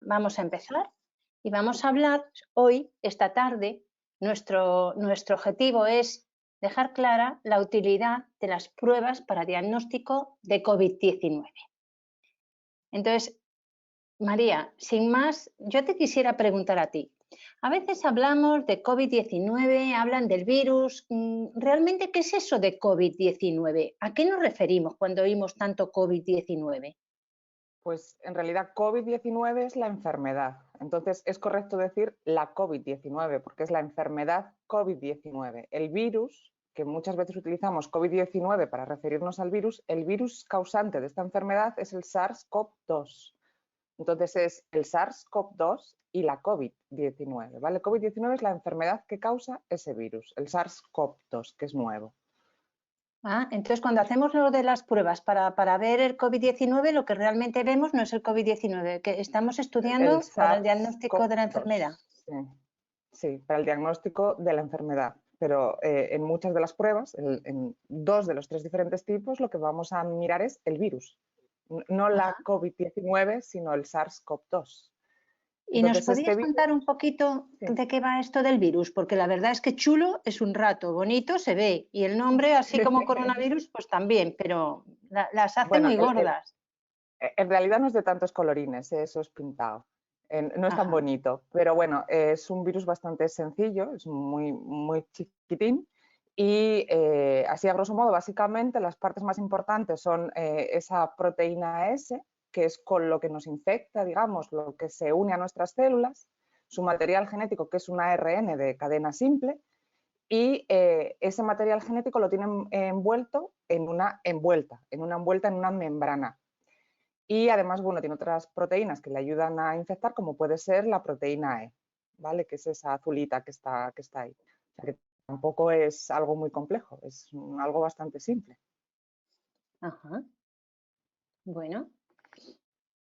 vamos a empezar y vamos a hablar hoy, esta tarde, nuestro objetivo es dejar clara la utilidad de las pruebas para diagnóstico de COVID-19. Entonces, María, sin más, yo te quisiera preguntar a ti. A veces hablamos de COVID-19, hablan del virus. ¿Realmente qué es eso de COVID-19? ¿A qué nos referimos cuando oímos tanto COVID-19? Pues en realidad COVID-19 es la enfermedad. Entonces es correcto decir la COVID-19 porque es la enfermedad COVID-19. El virus, que muchas veces utilizamos COVID-19 para referirnos al virus, el virus causante de esta enfermedad es el SARS-CoV-2. Entonces es el SARS-CoV-2 y la COVID-19, ¿vale? COVID-19 es la enfermedad que causa ese virus, el SARS-CoV-2, que es nuevo. Entonces cuando hacemos lo de las pruebas para ver el COVID-19, lo que realmente vemos no es el COVID-19, que estamos estudiando El para el diagnóstico de la enfermedad. SARS-CoV-2, sí. Sí, para el diagnóstico de la enfermedad. Pero en muchas de las pruebas, en 2 de los 3 diferentes tipos, lo que vamos a mirar es el virus. No la COVID-19, sino el SARS-CoV-2. ¿Y nos Entonces, este podías virus, contar un poquito sí. de qué va esto del virus? Porque la verdad es que chulo es un rato, bonito se ve, y el nombre, así como coronavirus, pues también, pero las hace Bueno, muy gordas. en realidad no es de tantos colorines, eso es pintado. No es tan Ajá. bonito, pero bueno, es un virus bastante sencillo, es muy, muy chiquitín. Y así a grosso modo, básicamente las partes más importantes son esa proteína S, que es con lo que nos infecta, digamos, lo que se une a nuestras células, su material genético, que es un ARN de cadena simple, y ese material genético lo tienen envuelto en una envuelta en una membrana. Y además, bueno, tiene otras proteínas que le ayudan a infectar, como puede ser la proteína E, ¿vale? Que es esa azulita que está ahí. O sea que tampoco es algo muy complejo, es algo bastante simple. Ajá. Bueno.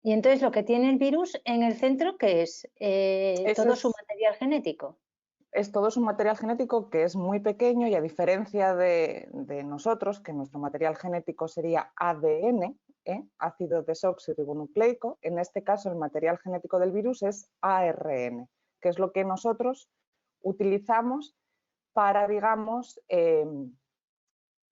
Y entonces lo que tiene el virus en el centro, ¿qué es? Ese Todo su material genético. es todo su material genético que es muy pequeño y a diferencia de nosotros, que nuestro material genético sería ADN, ácido desoxirribonucleico, en este caso el material genético del virus es ARN, que es lo que nosotros utilizamos para, digamos,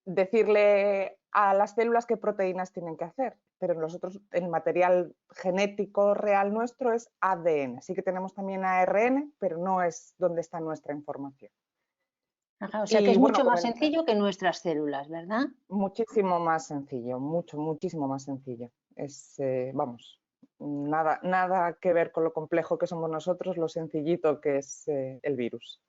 decirle a las células qué proteínas tienen que hacer. Pero nosotros, el material genético real nuestro es ADN. Sí que tenemos también ARN, pero no es donde está nuestra información. Ajá, o sea que Y es bueno, mucho más comentar, sencillo que nuestras células, ¿verdad? muchísimo más sencillo, muchísimo más sencillo. Es, vamos, nada que ver con lo complejo que somos nosotros, lo sencillito que es el virus.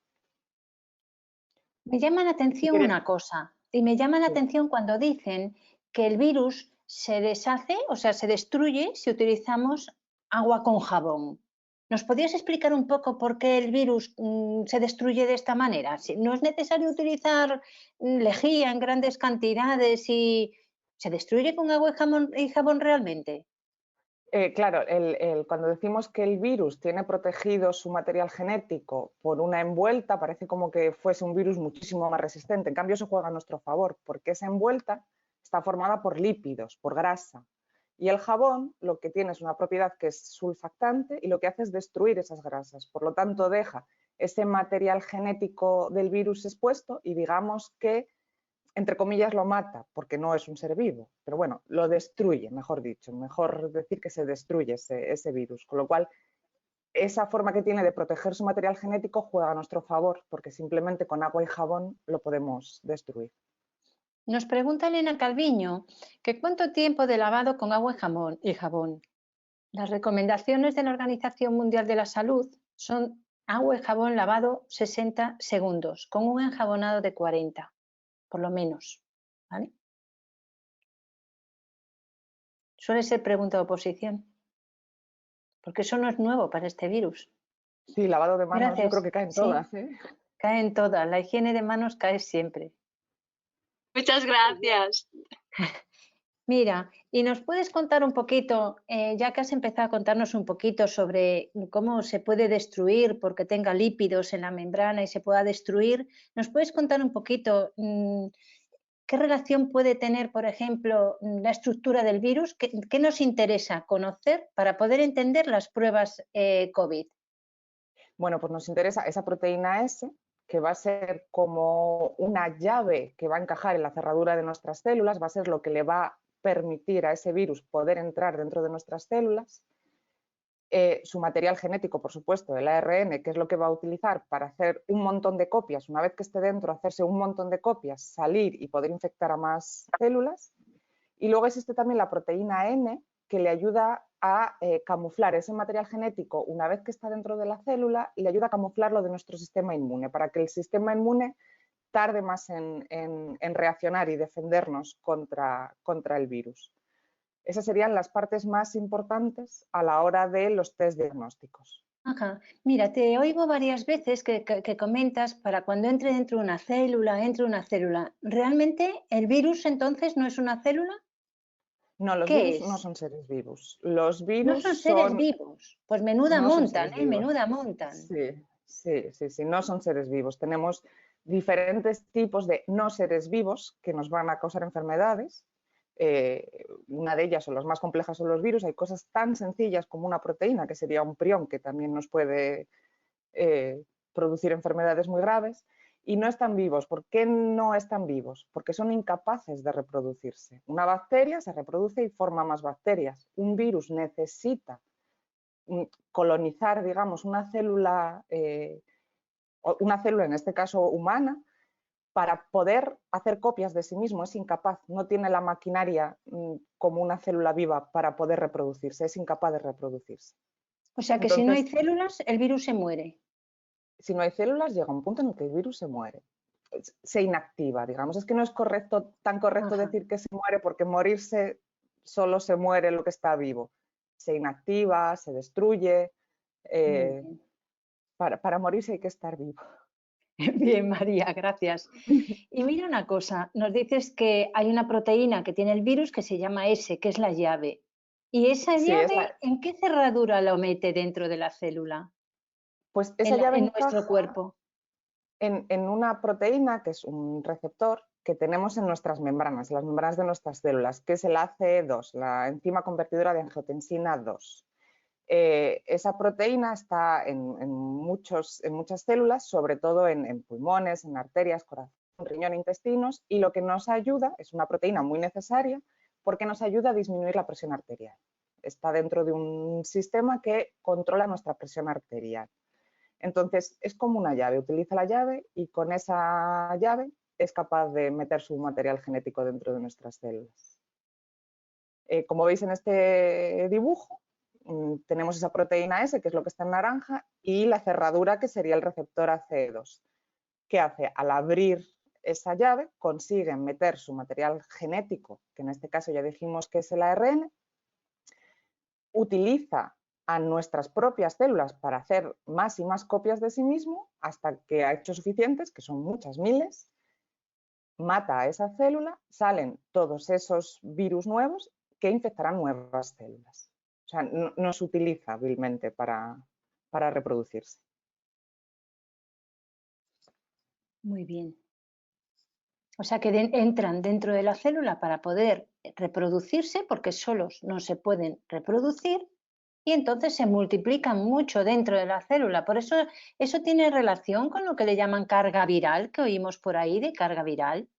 Me llama la Si atención quieres, una cosa, y me llama la sí. atención cuando dicen que el virus se deshace, o sea, se destruye si utilizamos agua con jabón. ¿Nos podrías explicar un poco por qué el virus se destruye de esta manera? Si no es necesario utilizar lejía en grandes cantidades y se destruye con agua y jabón realmente. Claro, cuando decimos que el virus tiene protegido su material genético por una envuelta, parece como que fuese un virus muchísimo más resistente. En cambio, eso juega a nuestro favor, porque esa envuelta está formada por lípidos, por grasa. Y el jabón lo que tiene es una propiedad que es sulfactante y lo que hace es destruir esas grasas. Por lo tanto, deja ese material genético del virus expuesto y digamos que entre comillas, lo mata, porque no es un ser vivo, pero bueno, lo destruye, mejor dicho, mejor decir que se destruye ese virus, con lo cual esa forma que tiene de proteger su material genético juega a nuestro favor, porque simplemente con agua y jabón lo podemos destruir. Nos pregunta Elena Calviño que cuánto tiempo de lavado con agua y jabón. Las recomendaciones de la Organización Mundial de la Salud son agua y jabón lavado 60 segundos, con un enjabonado de 40, por lo menos. ¿Vale? Suele ser pregunta de oposición, porque eso no es nuevo para este virus. Sí, lavado de manos, yo creo Gracias. que caen Sí, todas, ¿eh? caen todas. La higiene de manos cae siempre. Muchas gracias. Mira, y nos puedes contar un poquito, ya que has empezado a contarnos un poquito sobre cómo se puede destruir porque tenga lípidos en la membrana y se pueda destruir, ¿nos puedes contar un poquito ¿Qué relación puede tener, por ejemplo, la estructura del virus? ¿Qué nos interesa conocer para poder entender las pruebas COVID? Bueno, pues nos interesa esa proteína S, que va a ser como una llave que va a encajar en la cerradura de nuestras células, va a ser lo que le va a permitir a ese virus poder entrar dentro de nuestras células. Su material genético, por supuesto, el ARN, que es lo que va a utilizar para hacer un montón de copias, una vez que esté dentro, hacerse un montón de copias, salir y poder infectar a más células. Y luego existe también la proteína N, que le ayuda a camuflar ese material genético una vez que está dentro de la célula y le ayuda a camuflarlo de nuestro sistema inmune, para que el sistema inmune tarde más en reaccionar y defendernos contra el virus. Esas serían las partes más importantes a la hora de los test diagnósticos. Ajá. Mira, te oigo varias veces que comentas para cuando entre dentro de una célula. ¿Realmente el virus entonces no es una célula? No, los ¿Qué virus no es? son seres vivos. Los No virus son seres vivos. Pues menuda no son montan, seres ¿eh? vivos. Menuda montan. Sí, no son seres vivos. Tenemos diferentes tipos de no seres vivos que nos van a causar enfermedades. Una de ellas, o las más complejas, son los virus. Hay cosas tan sencillas como una proteína, que sería un prión, que también nos puede producir enfermedades muy graves. Y no están vivos. ¿Por qué no están vivos? Porque son incapaces de reproducirse. Una bacteria se reproduce y forma más bacterias. Un virus necesita colonizar, digamos, una célula en este caso humana, para poder hacer copias de sí mismo. Es incapaz, no tiene la maquinaria como una célula viva para poder reproducirse, es incapaz de reproducirse. O sea que si no hay Entonces, células, el virus se muere. si no hay células, llega un punto en el que el virus se muere, se inactiva, digamos. Es que no es tan correcto Ajá. decir que se muere, porque morirse solo se muere lo que está vivo. Se inactiva, se destruye. Muy bien. Para morirse hay que estar vivo. Bien, María, gracias. Y mira una cosa, nos dices que hay una proteína que tiene el virus que se llama S, que es la llave. ¿Y esa Sí, llave en qué cerradura lo mete dentro de la célula, pues esa llave en nuestro encaja cuerpo? en una proteína que es un receptor que tenemos en nuestras membranas, las membranas de nuestras células, que es el ACE2, la enzima convertidora de angiotensina 2. Esa proteína está en muchas células, sobre todo en pulmones, en arterias, corazón, riñón, intestinos, y lo que nos ayuda, es una proteína muy necesaria porque nos ayuda a disminuir la presión arterial. Está dentro de un sistema que controla nuestra presión arterial. Entonces, es como una llave, utiliza la llave y con esa llave es capaz de meter su material genético dentro de nuestras células. Como veis en este dibujo, tenemos esa proteína S, que es lo que está en naranja, y la cerradura, que sería el receptor ACE2. ¿Qué hace? Al abrir esa llave, consiguen meter su material genético, que en este caso ya dijimos que es el ARN, utiliza a nuestras propias células para hacer más y más copias de sí mismo, hasta que ha hecho suficientes, que son muchas miles, mata a esa célula, salen todos esos virus nuevos que infectarán nuevas células. O sea, no se utiliza hábilmente para reproducirse. Muy bien. O sea que entran dentro de la célula para poder reproducirse, porque solos no se pueden reproducir, y entonces se multiplican mucho dentro de la célula. Por eso, eso tiene relación con lo que le llaman carga viral, que oímos por ahí de carga viral.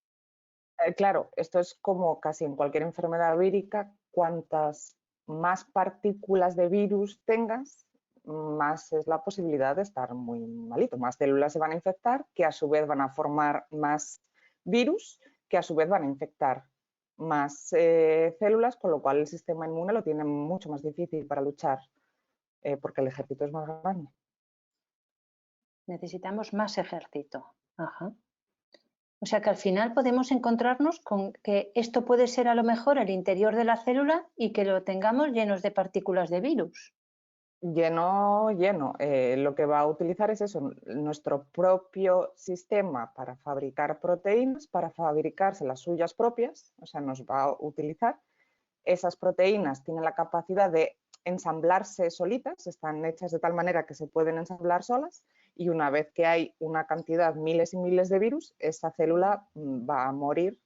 Claro, esto es como casi en cualquier enfermedad vírica, cuantas más partículas de virus tengas, más es la posibilidad de estar muy malito. Más células se van a infectar, que a su vez van a formar más virus, que a su vez van a infectar más células, con lo cual el sistema inmune lo tiene mucho más difícil para luchar, porque el ejército es más grande. Necesitamos más ejército. Ajá. O sea que al final podemos encontrarnos con que esto puede ser a lo mejor el interior de la célula y que lo tengamos llenos de partículas de virus. Lleno. Lo que va a utilizar es eso, nuestro propio sistema para fabricar proteínas, para fabricarse las suyas propias, o sea, nos va a utilizar. Esas proteínas tienen la capacidad de ensamblarse solitas, están hechas de tal manera que se pueden ensamblar solas, y una vez que hay una cantidad, miles y miles de virus, esa célula va a morir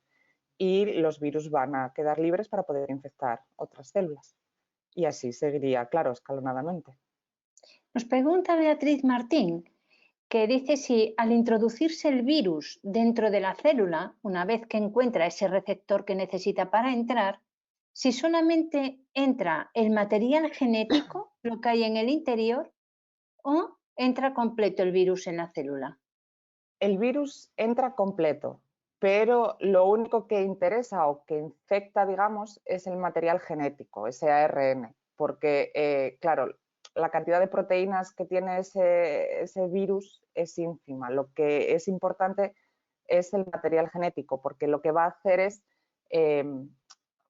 y los virus van a quedar libres para poder infectar otras células. Y así seguiría, claro, escalonadamente. Nos pregunta Beatriz Martín, que dice si al introducirse el virus dentro de la célula, una vez que encuentra ese receptor que necesita para entrar, si solamente entra el material genético, lo que hay en el interior, o entra completo el virus en la célula. El virus entra completo, pero lo único que interesa o que infecta, digamos, es el material genético, ese ARN, porque, claro, la cantidad de proteínas que tiene ese virus es ínfima. Lo que es importante es el material genético, porque lo que va a hacer es,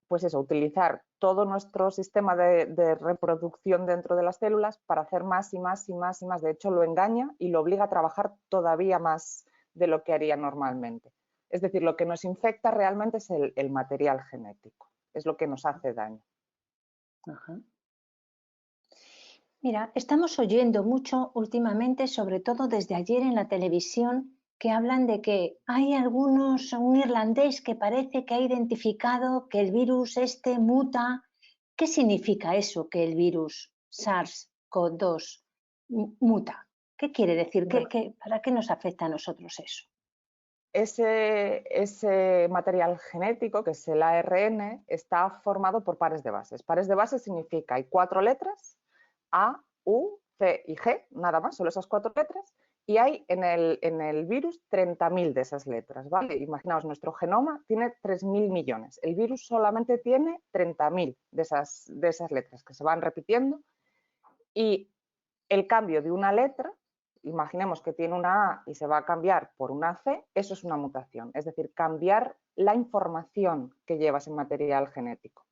pues eso, utilizar todo nuestro sistema de reproducción dentro de las células para hacer más y más y más y más. De hecho, lo engaña y lo obliga a trabajar todavía más de lo que haría normalmente. Es decir, lo que nos infecta realmente es el material genético, es lo que nos hace daño. Ajá. Mira, estamos oyendo mucho últimamente, sobre todo desde ayer en la televisión, que hablan de que hay un irlandés que parece que ha identificado que el virus este muta. ¿Qué significa eso, que el virus SARS-CoV-2 muta? ¿Qué quiere decir? Bueno, ¿Para qué nos afecta a nosotros eso? Ese material genético, que es el ARN, está formado por pares de bases. Pares de bases significa, hay 4 letras, A, U, C y G, nada más, solo esas 4 letras, y hay en el virus 30.000 de esas letras, ¿vale? Imaginaos, nuestro genoma tiene 3.000 millones, el virus solamente tiene 30.000 de esas letras que se van repitiendo, y el cambio de una letra, imaginemos que tiene una A y se va a cambiar por una C, eso es una mutación, es decir, cambiar la información que lleva ese material genético.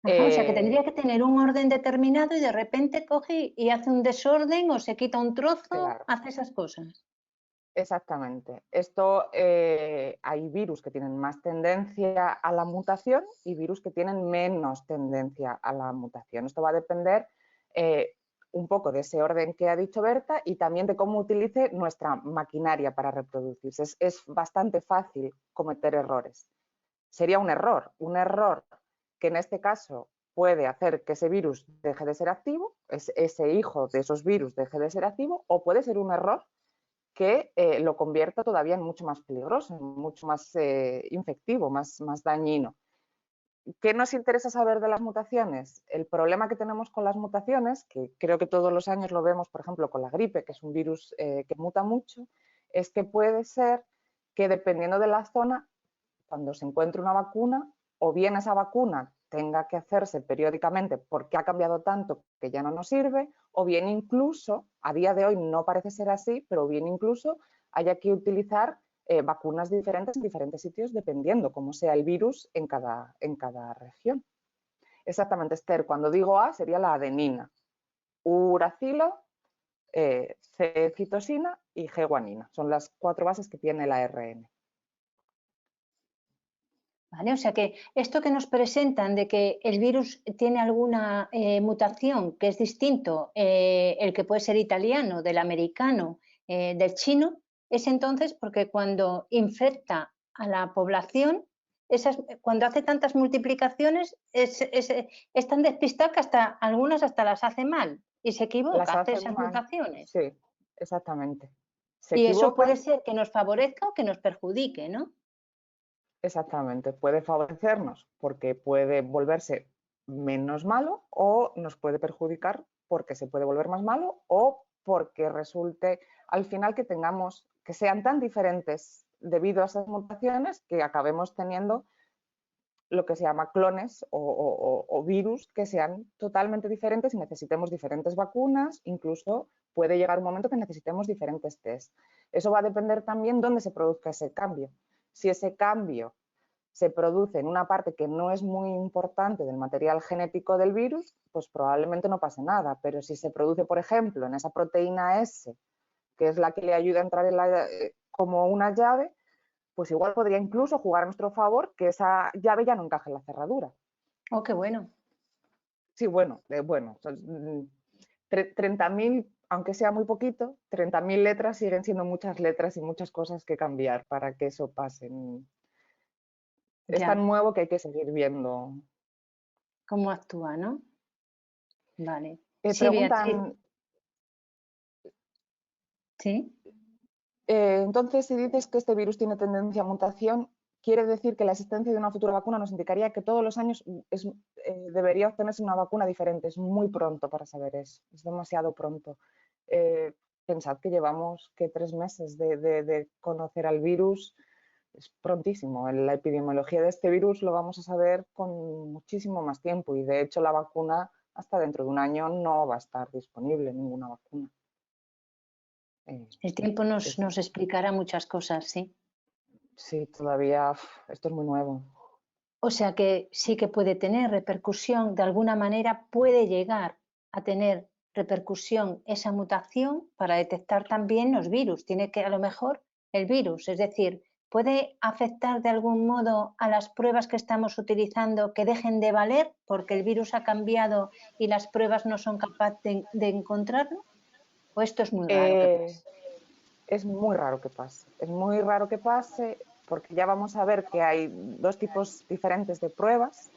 Ajá, o sea que tendría que tener un orden determinado y de repente coge y hace un desorden o se quita un trozo, Claro. hace esas cosas. Exactamente. Esto, hay virus que tienen más tendencia a la mutación y virus que tienen menos tendencia a la mutación. Esto va a depender un poco de ese orden que ha dicho Berta y también de cómo utilice nuestra maquinaria para reproducirse. Es bastante fácil cometer errores. Sería un error que en este caso puede hacer que ese virus deje de ser activo, ese hijo de esos virus deje de ser activo, o puede ser un error que lo convierta todavía en mucho más peligroso, mucho más infectivo, más dañino. ¿Qué nos interesa saber de las mutaciones? El problema que tenemos con las mutaciones, que creo que todos los años lo vemos, por ejemplo, con la gripe, que es un virus que muta mucho, es que puede ser que dependiendo de la zona, cuando se encuentre una vacuna, o bien esa vacuna tenga que hacerse periódicamente porque ha cambiado tanto que ya no nos sirve, o bien incluso, a día de hoy no parece ser así, pero bien incluso haya que utilizar vacunas diferentes en diferentes sitios dependiendo cómo sea el virus en cada región. Exactamente, Esther, cuando digo A sería la adenina, uracilo, C-citosina y G-guanina. Son las 4 bases que tiene el ARN. ¿Vale? O sea que esto que nos presentan de que el virus tiene alguna mutación que es distinto, el que puede ser italiano, del americano, del chino, es entonces porque cuando infecta a la población, cuando hace tantas multiplicaciones, es tan despistado que algunas hasta las hace mal y se equivoca, Las hace hacen esas mal. mutaciones. Sí, exactamente. Se Y eso puede equivocan, ser que nos favorezca o que nos perjudique, ¿no? exactamente. Puede favorecernos porque puede volverse menos malo o nos puede perjudicar porque se puede volver más malo o porque resulte al final que sean tan diferentes debido a esas mutaciones que acabemos teniendo lo que se llama clones o virus que sean totalmente diferentes y necesitemos diferentes vacunas, incluso puede llegar un momento que necesitemos diferentes test. Eso va a depender también dónde se produzca ese cambio. Si ese cambio se produce en una parte que no es muy importante del material genético del virus, pues probablemente no pase nada, pero si se produce, por ejemplo, en esa proteína S, que es la que le ayuda a entrar como una llave, pues igual podría incluso jugar a nuestro favor que esa llave ya no encaje en la cerradura. Oh, qué bueno. Sí, bueno, 30.000, aunque sea muy poquito, 30.000 letras siguen siendo muchas letras y muchas cosas que cambiar para que eso pase. es Ya. tan nuevo que hay que seguir viendo. ¿Cómo actúa, no? Vale. Sí, Preguntan, Beatriz. Sí. entonces, si dices que este virus tiene tendencia a mutación, quiere decir que la existencia de una futura vacuna nos indicaría que todos los años debería obtenerse una vacuna diferente. Es muy pronto para saber eso, es demasiado pronto. Pensad que llevamos 3 meses de conocer al virus, es prontísimo. En la epidemiología de este virus lo vamos a saber con muchísimo más tiempo y de hecho la vacuna hasta dentro de un año no va a estar disponible, ninguna vacuna. El tiempo nos explicará muchas cosas, sí. Sí, todavía esto es muy nuevo. O sea que sí que puede tener repercusión, de alguna manera puede llegar a tener repercusión esa mutación para detectar también los virus. Tiene que, a lo mejor, el virus, es decir, puede afectar de algún modo a las pruebas que estamos utilizando que dejen de valer porque el virus ha cambiado y las pruebas no son capaces de encontrarlo. ¿O esto es muy raro que pase? Es muy raro que pase. Es muy raro que pase porque ya vamos a ver que hay 2 tipos diferentes de pruebas.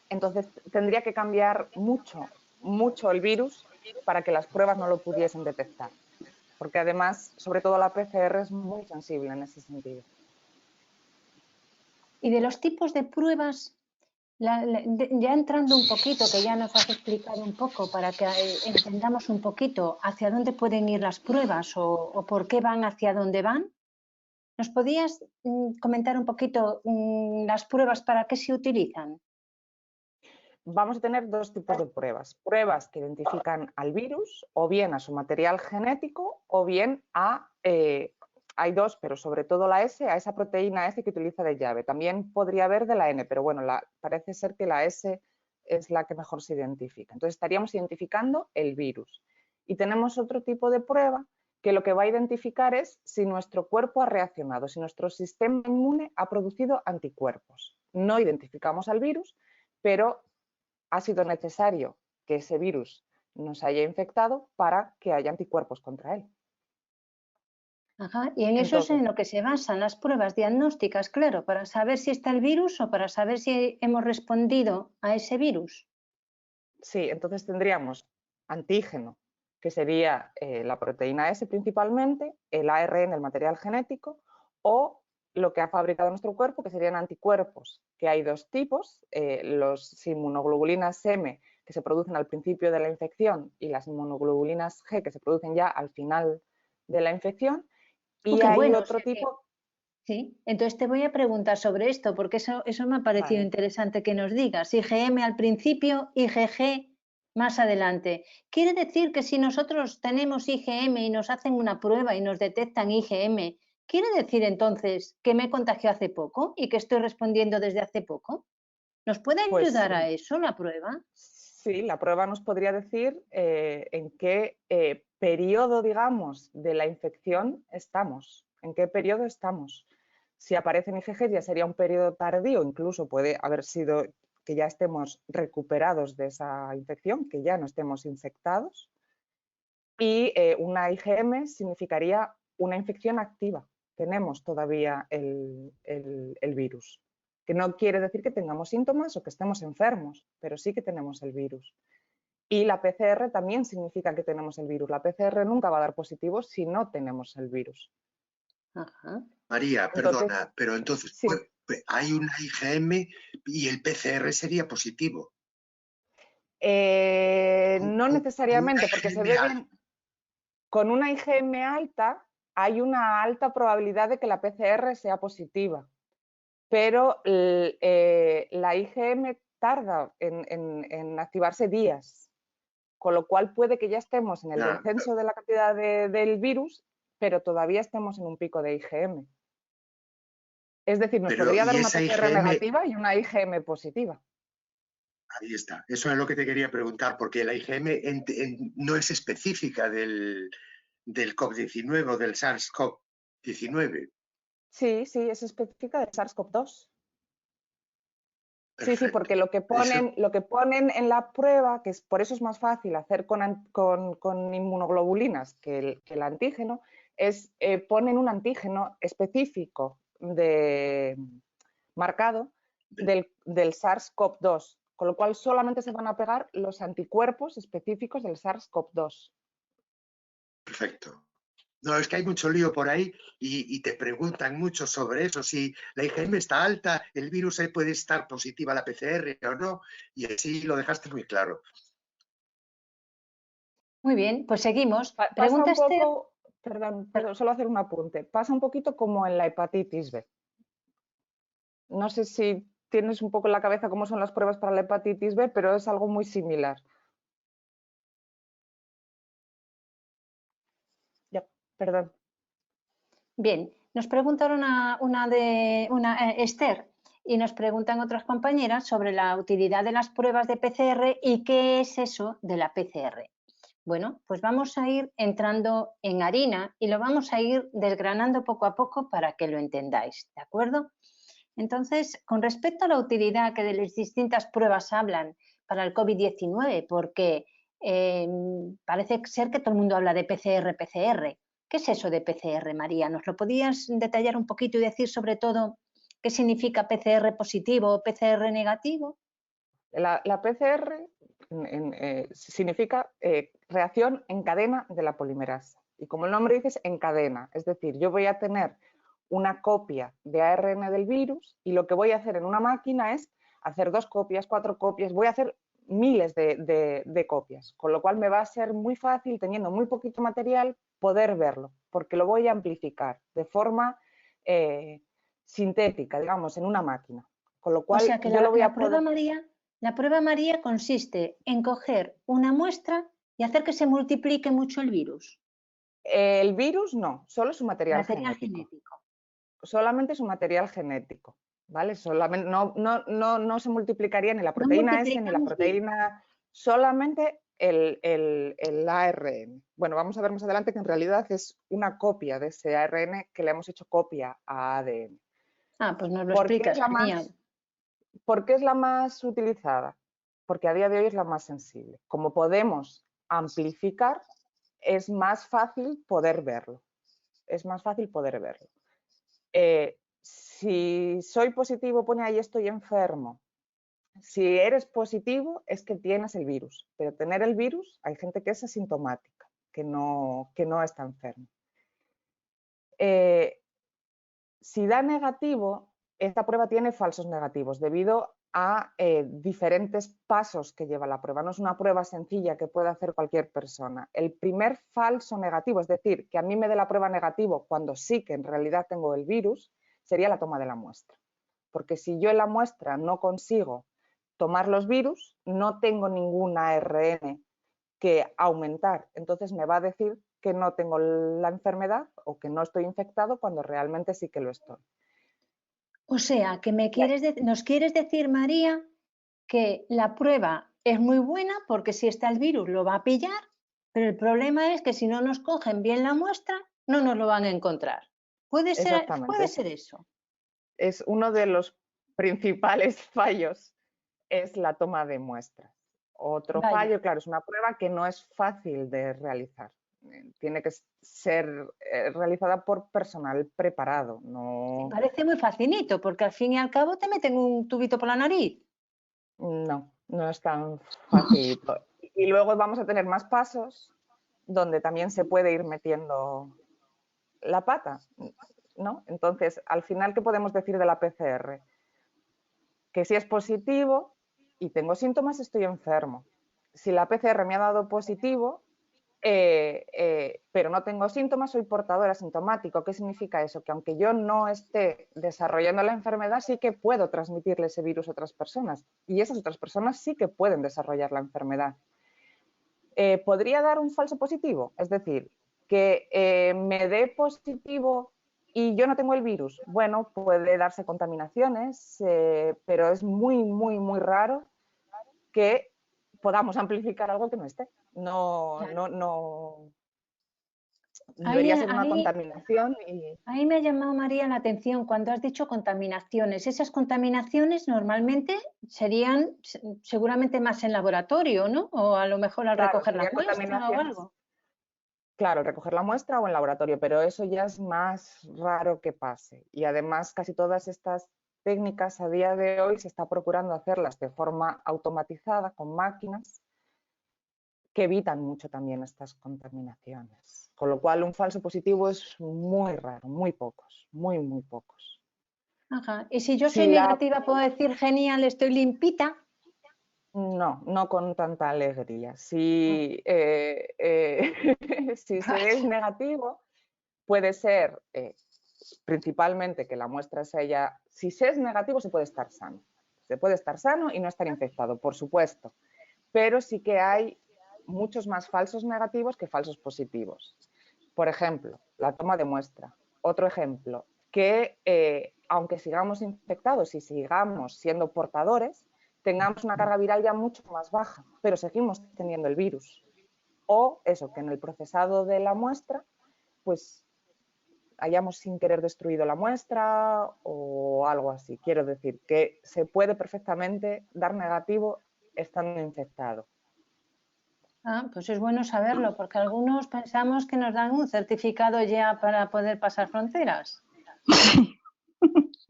Entonces tendría que cambiar mucho, mucho el virus para que las pruebas no lo pudiesen detectar. Porque además, sobre todo la PCR es muy sensible en ese sentido. Y de los tipos de pruebas, ya entrando un poquito, que ya nos has explicado un poco para que entendamos un poquito hacia dónde pueden ir las pruebas o por qué van hacia dónde van, ¿nos podías comentar un poquito las pruebas para qué se utilizan? Vamos a tener 2 tipos de pruebas. Pruebas que identifican al virus o bien a su material genético o bien hay 2, pero sobre todo la S, a esa proteína S que utiliza de llave. También podría haber de la N, pero bueno, parece ser que la S es la que mejor se identifica. Entonces estaríamos identificando el virus. Y tenemos otro tipo de prueba que lo que va a identificar es si nuestro cuerpo ha reaccionado, si nuestro sistema inmune ha producido anticuerpos. No identificamos al virus, pero ha sido necesario que ese virus nos haya infectado para que haya anticuerpos contra él. Ajá, y en eso es en lo que se basan las pruebas diagnósticas, claro, para saber si está el virus o para saber si hemos respondido a ese virus. Sí, entonces tendríamos antígeno, que sería la proteína S principalmente, el ARN, el material genético, o lo que ha fabricado nuestro cuerpo, que serían anticuerpos, que hay 2 tipos, los inmunoglobulinas M, que se producen al principio de la infección, y las inmunoglobulinas G, que se producen ya al final de la infección, y hay bueno, otro tipo... Sí, entonces te voy a preguntar sobre esto, porque eso me ha parecido interesante que nos digas. IgM al principio, IgG más adelante. ¿Quiere decir que si nosotros tenemos IgM y nos hacen una prueba y nos detectan IgM, quiere decir entonces que me contagió hace poco y que estoy respondiendo desde hace poco? ¿Nos puede ayudar a eso la prueba? Sí, la prueba nos podría decir en qué periodo, digamos, de la infección estamos, en qué periodo estamos. Si aparecen IgG ya sería un periodo tardío, incluso puede haber sido que ya estemos recuperados de esa infección, que ya no estemos infectados. Y una IgM significaría una infección activa. Tenemos todavía el virus, que no quiere decir que tengamos síntomas o que estemos enfermos, pero sí que tenemos el virus. Y la PCR también significa que tenemos el virus. La PCR nunca va a dar positivo si no tenemos el virus. Ajá. María, perdona, pero entonces sí. hay una IgM y el PCR sería positivo. No necesariamente, porque se ve bien. Con una IgM alta hay una alta probabilidad de que la PCR sea positiva, pero la IgM tarda en activarse días, con lo cual puede que ya estemos en el descenso de la cantidad del virus, pero todavía estemos en un pico de IgM. Es decir, nos podría dar una PCR negativa y una IgM positiva. Ahí está, eso es lo que te quería preguntar, porque la IgM no es específica del COVID-19 o del SARS-CoV-19. Sí, es específica del SARS-CoV-2. Sí, porque lo que ponen en la prueba, que por eso es más fácil hacer con inmunoglobulinas que el antígeno, es ponen un antígeno específico marcado del SARS-CoV-2, con lo cual solamente se van a pegar los anticuerpos específicos del SARS-CoV-2. Perfecto. No, es que hay mucho lío por ahí y te preguntan mucho sobre eso, si la IgM está alta, el virus puede estar positiva a la PCR o no, y así lo dejaste muy claro. Muy bien, pues seguimos. Pasa Pregunta un Esther. poco, perdón, solo hacer un apunte, pasa un poquito como en la hepatitis B. No sé si tienes un poco en la cabeza cómo son las pruebas para la hepatitis B, pero es algo muy similar. Ya, perdón. Bien, nos preguntaron Esther y nos preguntan otras compañeras sobre la utilidad de las pruebas de PCR y qué es eso de la PCR. Bueno, pues vamos a ir entrando en harina y lo vamos a ir desgranando poco a poco para que lo entendáis, ¿de acuerdo? Entonces, con respecto a la utilidad que de las distintas pruebas hablan para el COVID-19, porque parece ser que todo el mundo habla de PCR, PCR. ¿Qué es eso de PCR, María? ¿Nos lo podías detallar un poquito y decir sobre todo qué significa PCR positivo o PCR negativo? La PCR significa reacción en cadena de la polimerasa. Y como el nombre dice, es en cadena. Es decir, yo voy a tener una copia de ARN del virus y lo que voy a hacer en una máquina es hacer 2 copias, 4 copias, voy a hacer miles de copias, con lo cual me va a ser muy fácil, teniendo muy poquito material, poder verlo, porque lo voy a amplificar de forma sintética, digamos, en una máquina. Con lo cual, o sea que yo lo voy a prueba poder... La prueba María consiste en coger una muestra y hacer que se multiplique mucho el virus. El virus no, solo su material genético. Solamente su material genético, ¿vale? Solamente, no se multiplicaría ni la proteína S ni la proteína, solamente el ARN. Bueno, vamos a ver más adelante que en realidad es una copia de ese ARN que le hemos hecho copia a ADN. Ah, pues nos lo explicas, genial. ¿Por qué es la más utilizada? Porque a día de hoy es la más sensible. Como podemos amplificar, es más fácil poder verlo. Es más fácil poder verlo. Si soy positivo, pone ahí estoy enfermo. Si eres positivo, es que tienes el virus. Pero tener el virus, hay gente que es asintomática, que no está enferma. Si da negativo, esta prueba tiene falsos negativos debido a diferentes pasos que lleva la prueba. No es una prueba sencilla que pueda hacer cualquier persona. El primer falso negativo, es decir, que a mí me dé la prueba negativo cuando sí que en realidad tengo el virus, sería la toma de la muestra. Porque si yo en la muestra no consigo tomar los virus, no tengo ningún ARN que aumentar. Entonces me va a decir que no tengo la enfermedad o que no estoy infectado cuando realmente sí que lo estoy. O sea, que nos quieres decir, María, que la prueba es muy buena porque si está el virus lo va a pillar, pero el problema es que si no nos cogen bien la muestra, no nos lo van a encontrar. ¿Puede ser eso? Es uno de los principales fallos, es la toma de muestras. Otro fallo, claro, es una prueba que no es fácil de realizar. Tiene que ser realizada por personal preparado. No... Parece muy facilito, porque al fin y al cabo te meten un tubito por la nariz. No, no es tan facilito. Y luego vamos a tener más pasos donde también se puede ir metiendo la pata, ¿no? Entonces, al final, ¿qué podemos decir de la PCR? Que si es positivo y tengo síntomas, estoy enfermo. Si la PCR me ha dado positivo, pero no tengo síntomas, soy portador asintomático. ¿Qué significa eso? Que aunque yo no esté desarrollando la enfermedad, sí que puedo transmitirle ese virus a otras personas. Y esas otras personas sí que pueden desarrollar la enfermedad. ¿Podría dar un falso positivo? Es decir, que me dé positivo y yo no tengo el virus. Bueno, puede darse contaminaciones, pero es muy, muy, muy raro que podamos amplificar algo que no esté. Debería ser una contaminación. Ahí me ha llamado, María, la atención cuando has dicho contaminaciones. Esas contaminaciones normalmente serían seguramente más en laboratorio, ¿no? O a lo mejor al recoger la muestra o algo. Claro, recoger la muestra o en laboratorio, pero eso ya es más raro que pase. Y además casi todas estas técnicas a día de hoy se está procurando hacerlas de forma automatizada con máquinas que evitan mucho también estas contaminaciones. Con lo cual un falso positivo es muy raro, muy pocos, muy pocos. Ajá. Y si yo soy Si la- negativa, puedo decir genial, estoy limpita. No, no con tanta alegría. Si, si se es negativo, puede ser principalmente que la muestra sea si se es negativo se puede estar sano. Se puede estar sano y no estar infectado, por supuesto, pero sí que hay muchos más falsos negativos que falsos positivos. Por ejemplo, la toma de muestra. Otro ejemplo, que aunque sigamos infectados y sigamos siendo portadores, tengamos una carga viral ya mucho más baja, pero seguimos teniendo el virus. O eso, que en el procesado de la muestra, pues hayamos sin querer destruido la muestra o algo así. Quiero decir que se puede perfectamente dar negativo estando infectado. Ah, pues es bueno saberlo, porque algunos pensamos que nos dan un certificado ya para poder pasar fronteras.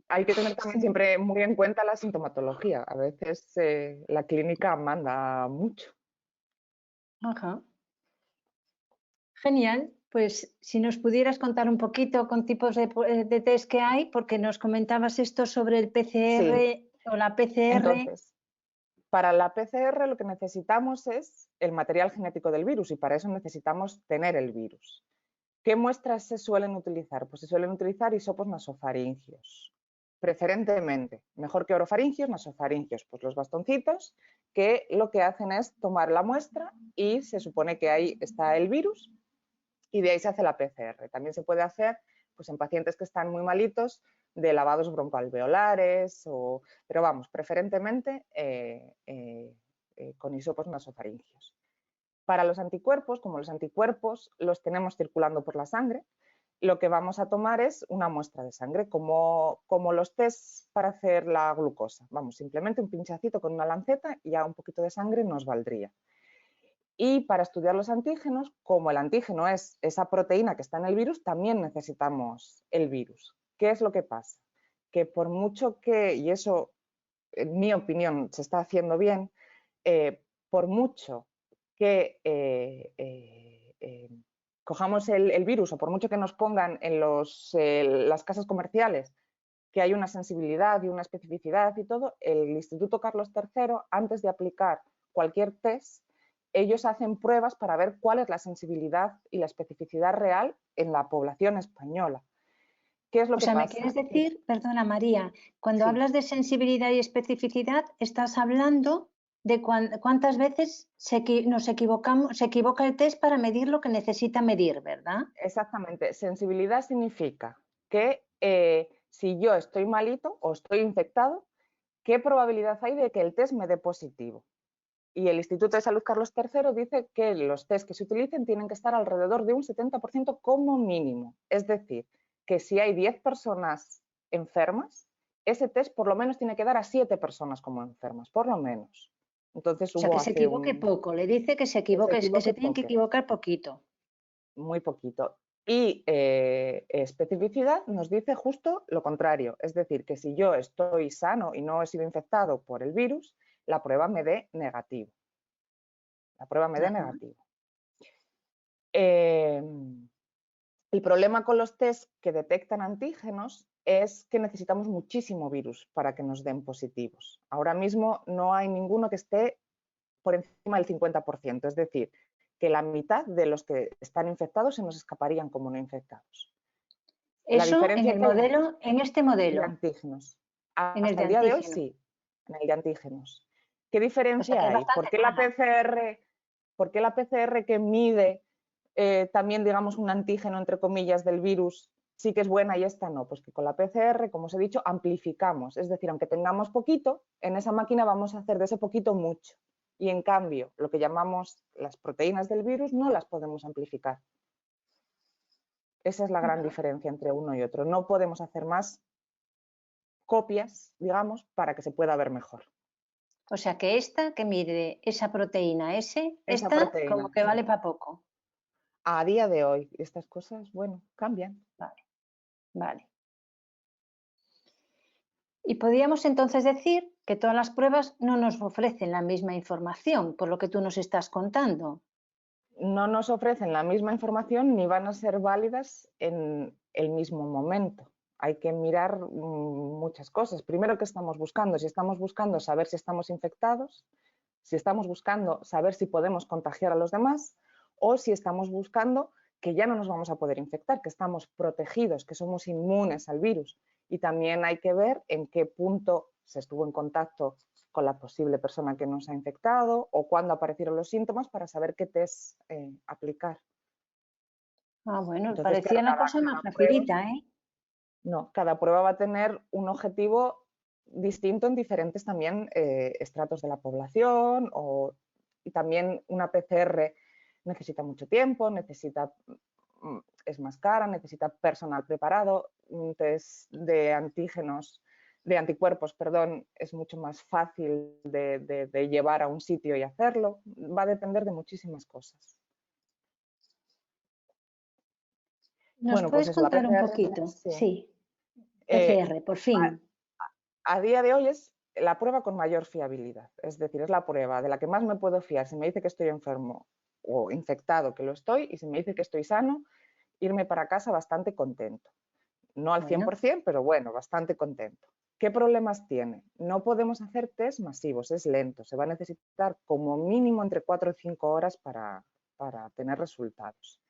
Hay que tener también siempre muy en cuenta la sintomatología. A veces la clínica manda mucho. Ajá. Genial. Pues si nos pudieras contar un poquito con tipos de test que hay, porque nos comentabas esto sobre el PCR Sí. o la PCR. Entonces, para la PCR lo que necesitamos es el material genético del virus y para eso necesitamos tener el virus. ¿Qué muestras se suelen utilizar? Pues se suelen utilizar hisopos nasofaringios, preferentemente, mejor que orofaringios, nasofaringios, pues los bastoncitos que lo que hacen es tomar la muestra y se supone que ahí está el virus y de ahí se hace la PCR. También se puede hacer pues, en pacientes que están muy malitos de lavados broncoalveolares, pero vamos, preferentemente con hisopos nasofaringios. Para los anticuerpos, como los anticuerpos los tenemos circulando por la sangre, lo que vamos a tomar es una muestra de sangre, como los test para hacer la glucosa. Vamos, simplemente un pinchacito con una lanceta y ya un poquito de sangre nos valdría. Y para estudiar los antígenos, como el antígeno es esa proteína que está en el virus, también necesitamos el virus. ¿Qué es lo que pasa? Que por mucho que, y eso en mi opinión se está haciendo bien, por mucho que cojamos el virus o por mucho que nos pongan en las casas comerciales que hay una sensibilidad y una especificidad y todo, el Instituto Carlos III, antes de aplicar cualquier test, ellos hacen pruebas para ver cuál es la sensibilidad y la especificidad real en la población española. ¿Qué es lo que pasa? ¿Me quieres decir, perdona María, cuando hablas de sensibilidad y especificidad, estás hablando de cuántas veces se equivoca el test para medir lo que necesita medir, ¿verdad? Exactamente. Sensibilidad significa que si yo estoy malito o estoy infectado, ¿qué probabilidad hay de que el test me dé positivo? Y el Instituto de Salud Carlos III dice que los test que se utilicen tienen que estar alrededor de un 70% como mínimo. Es decir, que si hay 10 personas enfermas, ese test por lo menos tiene que dar a 7 personas como enfermas, por lo menos. Entonces, o sea, que se equivoque poco, le dice que se equivoque, que se tienen que equivocar poquito. Muy poquito. Y especificidad nos dice justo lo contrario, es decir, que si yo estoy sano y no he sido infectado por el virus, la prueba me dé negativo. La prueba me dé negativo. El problema con los test que detectan antígenos es que necesitamos muchísimo virus para que nos den positivos. Ahora mismo no hay ninguno que esté por encima del 50%, es decir, que la mitad de los que están infectados se nos escaparían como no infectados. Eso en el modelo, en este modelo. De antígenos. En el Hasta de el día de hoy antígenos. sí, en el de antígenos. ¿Qué diferencia hay? ¿Por qué la PCR que mide también, digamos, un antígeno, entre comillas, del virus sí que es buena y esta no? Pues que con la PCR, como os he dicho, amplificamos. Es decir, aunque tengamos poquito, en esa máquina vamos a hacer de ese poquito mucho. Y en cambio, lo que llamamos las proteínas del virus no las podemos amplificar. Esa es la gran diferencia entre uno y otro. No podemos hacer más copias, digamos, para que se pueda ver mejor. O sea que esta que mide esa proteína esta proteína, como que vale para poco. A día de hoy, estas cosas, bueno, cambian. Vale. Y podríamos entonces decir que todas las pruebas no nos ofrecen la misma información, por lo que tú nos estás contando. No nos ofrecen la misma información ni van a ser válidas en el mismo momento. Hay que mirar muchas cosas. Primero, ¿qué estamos buscando? Si estamos buscando saber si estamos infectados, si estamos buscando saber si podemos contagiar a los demás, o si estamos buscando que ya no nos vamos a poder infectar, que estamos protegidos, que somos inmunes al virus. Y también hay que ver en qué punto se estuvo en contacto con la posible persona que nos ha infectado o cuándo aparecieron los síntomas para saber qué test aplicar. Ah, bueno, Entonces, parecía claro, la cosa más prueba, facilita, ¿eh? no, cada prueba va a tener un objetivo distinto en diferentes también estratos de la población y también una PCR necesita mucho tiempo, es más cara, necesita personal preparado, un test de antígenos, de anticuerpos, perdón, es mucho más fácil de llevar a un sitio y hacerlo. Va a depender de muchísimas cosas. ¿Nos Bueno, puedes pues eso, la contar un PCR, poquito? sí. Sí, PCR, por fin. A día de hoy es la prueba con mayor fiabilidad, es decir, es la prueba de la que más me puedo fiar. Si me dice que estoy enfermo o infectado, que lo estoy, y si me dice que estoy sano, irme para casa bastante contento. No al 100%, pero bueno, bastante contento. ¿Qué problemas tiene? No podemos hacer test masivos, es lento. Se va a necesitar como mínimo entre 4 y 5 horas para tener resultados.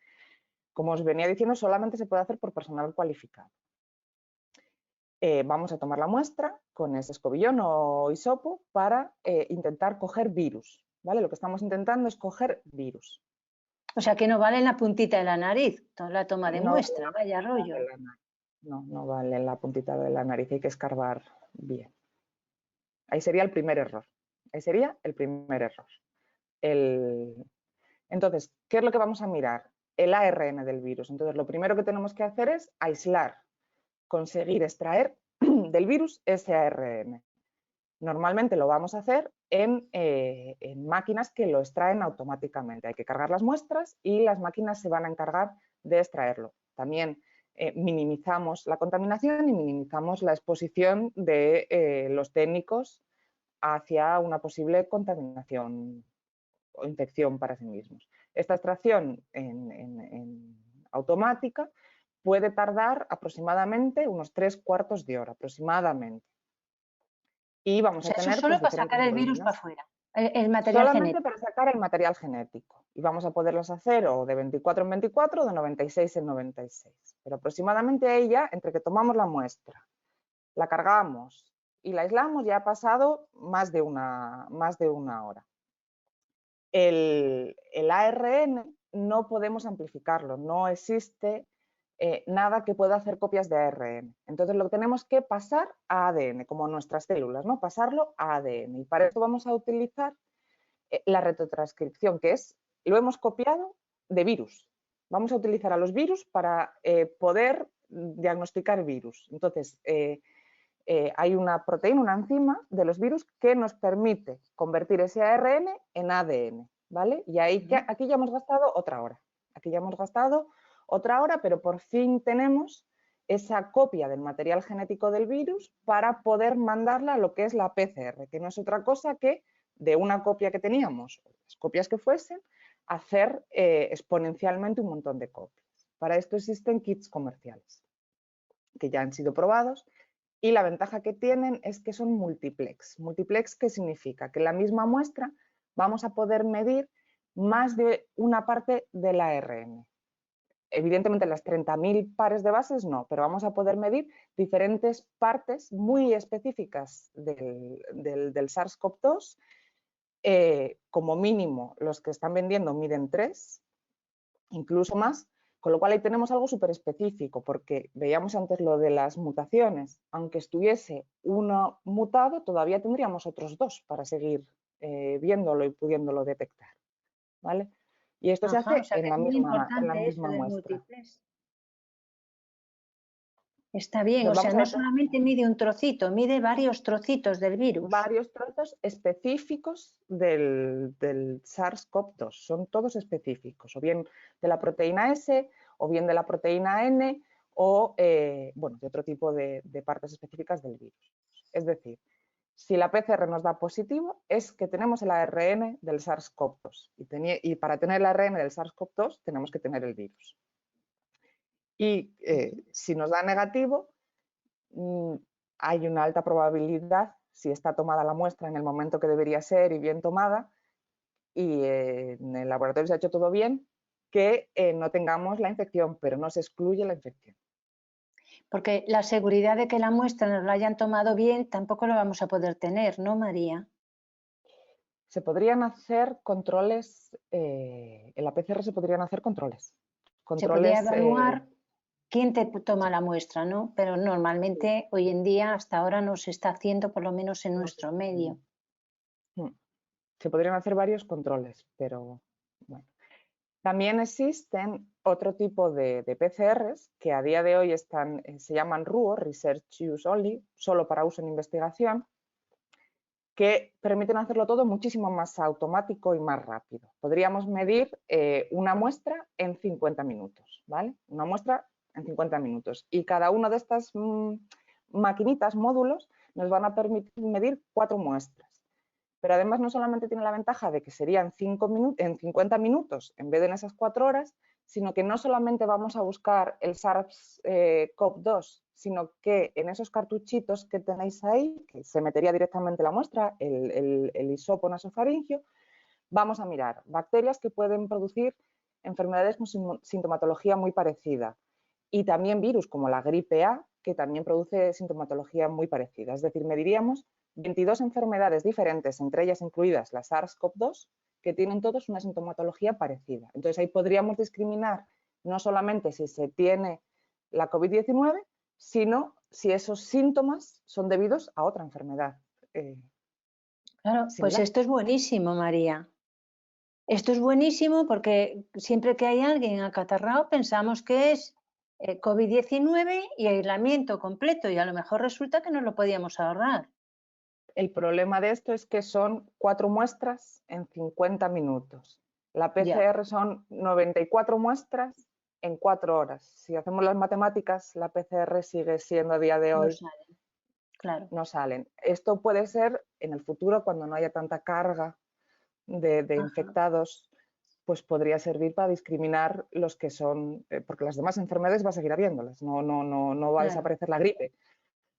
Como os venía diciendo, solamente se puede hacer por personal cualificado. Vamos a tomar la muestra con ese escobillón o hisopo para intentar coger virus, ¿vale? Lo que estamos intentando es coger virus. O sea que no vale en la puntita de la nariz, toda la toma de muestra, vaya rollo. No vale en la puntita de la nariz, hay que escarbar bien. Ahí sería el primer error. Entonces, ¿qué es lo que vamos a mirar? El ARN del virus. Entonces, lo primero que tenemos que hacer es aislar, conseguir extraer del virus ese ARN. Normalmente lo vamos a hacer en máquinas que lo extraen automáticamente. Hay que cargar las muestras y las máquinas se van a encargar de extraerlo. También minimizamos la contaminación y minimizamos la exposición de los técnicos hacia una posible contaminación o infección para sí mismos. Esta extracción en automática puede tardar aproximadamente unos 3/4 de hora, aproximadamente. Y vamos a tener eso solo para diferentes sacar el virus para volúmenes. afuera, el material Solamente genético. para sacar el material genético. Y vamos a poderlos hacer o de 24 en 24 o de 96 en 96. Pero aproximadamente ella, entre que tomamos la muestra, la cargamos y la aislamos, ya ha pasado más de una hora. El ARN no podemos amplificarlo, no existe nada que pueda hacer copias de ARN. Entonces lo tenemos que pasar a ADN, como nuestras células, ¿no? Pasarlo a ADN. Y para esto vamos a utilizar la retrotranscripción, que es, lo hemos copiado de virus. Vamos a utilizar a los virus para poder diagnosticar virus. Entonces, hay una proteína, una enzima de los virus que nos permite convertir ese ARN en ADN, ¿vale? Y ahí, aquí ya hemos gastado otra hora. Aquí ya hemos gastado otra hora, pero por fin tenemos esa copia del material genético del virus para poder mandarla a lo que es la PCR, que no es otra cosa que de una copia que teníamos, las copias que fuesen, hacer exponencialmente un montón de copias. Para esto existen kits comerciales que ya han sido probados y la ventaja que tienen es que son multiplex. Multiplex, ¿qué significa? Que en la misma muestra vamos a poder medir más de una parte del ARN. Evidentemente las 30.000 pares de bases no, pero vamos a poder medir diferentes partes muy específicas del SARS-CoV-2. Como mínimo los que están vendiendo miden 3, incluso más, con lo cual ahí tenemos algo súper específico, porque veíamos antes lo de las mutaciones. Aunque estuviese uno mutado, todavía tendríamos otros 2 para seguir viéndolo y pudiéndolo detectar, ¿vale? Y esto se hace O sea, en que la es muy importante misma eso del muestra. multiplex. Está bien, Entonces, o sea, no vamos a solamente mide un trocito, mide varios trocitos del virus. varios trozos específicos del SARS-CoV-2, son todos específicos, o bien de la proteína S, o bien de la proteína N, o bueno, de otro tipo de partes específicas del virus. Es decir, si la PCR nos da positivo, es que tenemos el ARN del SARS-CoV-2. Y para tener el ARN del SARS-CoV-2 tenemos que tener el virus. Y si nos da negativo, hay una alta probabilidad, si está tomada la muestra en el momento que debería ser y bien tomada, y en el laboratorio se ha hecho todo bien, que no tengamos la infección, pero no se excluye la infección. Porque la seguridad de que la muestra nos la hayan tomado bien tampoco lo vamos a poder tener, ¿no, María? Se podrían hacer controles, en la PCR se podrían hacer controles. Se podría evaluar quién te toma la muestra, ¿no? Pero normalmente hoy en día hasta ahora no se está haciendo, por lo menos en nuestro medio. Se podrían hacer varios controles, pero bueno. También existen otro tipo de PCRs que a día de hoy se llaman RUO, Research Use Only, solo para uso en investigación, que permiten hacerlo todo muchísimo más automático y más rápido. Podríamos medir una muestra en 50 minutos, ¿vale? Una muestra en 50 minutos. Y cada una de estas maquinitas, módulos, nos van a permitir medir 4 muestras. Pero además no solamente tiene la ventaja de que serían 50 minutos en vez de en esas 4 horas, sino que no solamente vamos a buscar el SARS-CoV-2, sino que en esos cartuchitos que tenéis ahí, que se metería directamente la muestra, el hisopo nasofaringio, vamos a mirar bacterias que pueden producir enfermedades con sintomatología muy parecida y también virus como la gripe A, que también produce sintomatología muy parecida. Es decir, mediríamos 22 enfermedades diferentes, entre ellas incluidas la SARS-CoV-2, que tienen todos una sintomatología parecida. Entonces, ahí podríamos discriminar no solamente si se tiene la COVID-19, sino si esos síntomas son debidos a otra enfermedad. Claro, pues esto es buenísimo, María. Esto es buenísimo porque siempre que hay alguien acatarrado pensamos que es COVID-19 y aislamiento completo y a lo mejor resulta que no lo podíamos ahorrar. El problema de esto es que son 4 muestras en 50 minutos. La PCR son 94 muestras en 4 horas. Si hacemos las matemáticas, la PCR sigue siendo a día de hoy. No salen. Claro. No salen. Esto puede ser en el futuro, cuando no haya tanta carga de infectados, pues podría servir para discriminar los que son, porque las demás enfermedades va a seguir habiéndolas, no va a desaparecer la gripe.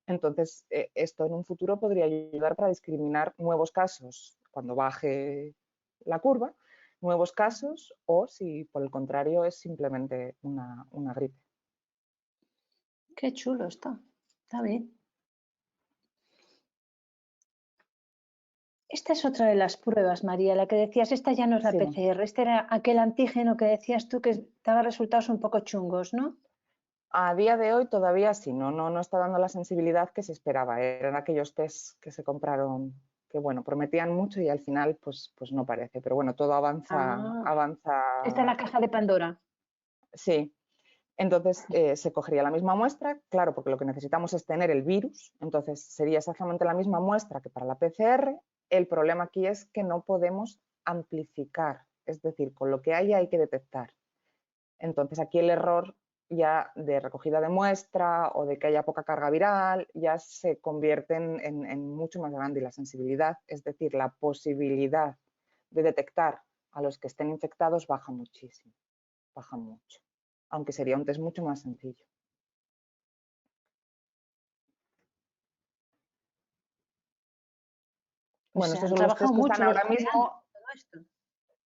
Entonces, esto en un futuro podría ayudar para discriminar nuevos casos cuando baje la curva, nuevos casos, o si por el contrario es simplemente una gripe. Qué chulo está bien. Esta es otra de las pruebas, María, la que decías, esta ya no es la PCR, este era aquel antígeno que decías tú que daba resultados un poco chungos, ¿no? A día de hoy todavía sí, no está dando la sensibilidad que se esperaba. Eran aquellos tests que se compraron que, bueno, prometían mucho y al final pues no parece. Pero bueno, todo avanza. Esta es la caja de Pandora. Sí. Entonces se cogería la misma muestra, claro, porque lo que necesitamos es tener el virus. Entonces sería exactamente la misma muestra que para la PCR. El problema aquí es que no podemos amplificar. Es decir, con lo que hay que detectar. Entonces aquí el error ya de recogida de muestra o de que haya poca carga viral ya se convierte en mucho más grande y la sensibilidad, es decir, la posibilidad de detectar a los que estén infectados baja muchísimo, baja mucho, aunque sería un test mucho más sencillo. Bueno, estos son los test que están ahora mismo.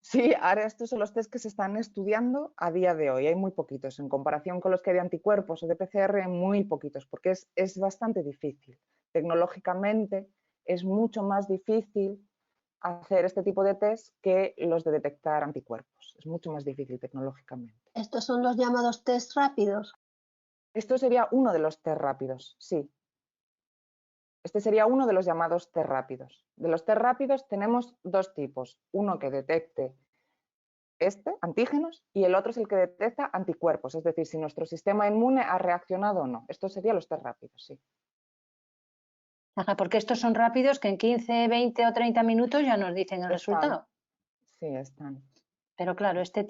Sí, ahora estos son los test que se están estudiando a día de hoy. Hay muy poquitos en comparación con los que hay de anticuerpos o de PCR, muy poquitos, porque es bastante difícil. Tecnológicamente es mucho más difícil hacer este tipo de test que los de detectar anticuerpos. Es mucho más difícil tecnológicamente. ¿Estos son los llamados test rápidos? Esto sería uno de los test rápidos, sí. Este sería uno de los llamados test rápidos. De los test rápidos tenemos 2 tipos. Uno que detecte antígenos, y el otro es el que detecta anticuerpos, es decir, si nuestro sistema inmune ha reaccionado o no. Estos serían los test rápidos, sí. Ajá, porque estos son rápidos que en 15, 20 o 30 minutos ya nos dicen el resultado. Sí, están. Pero claro, este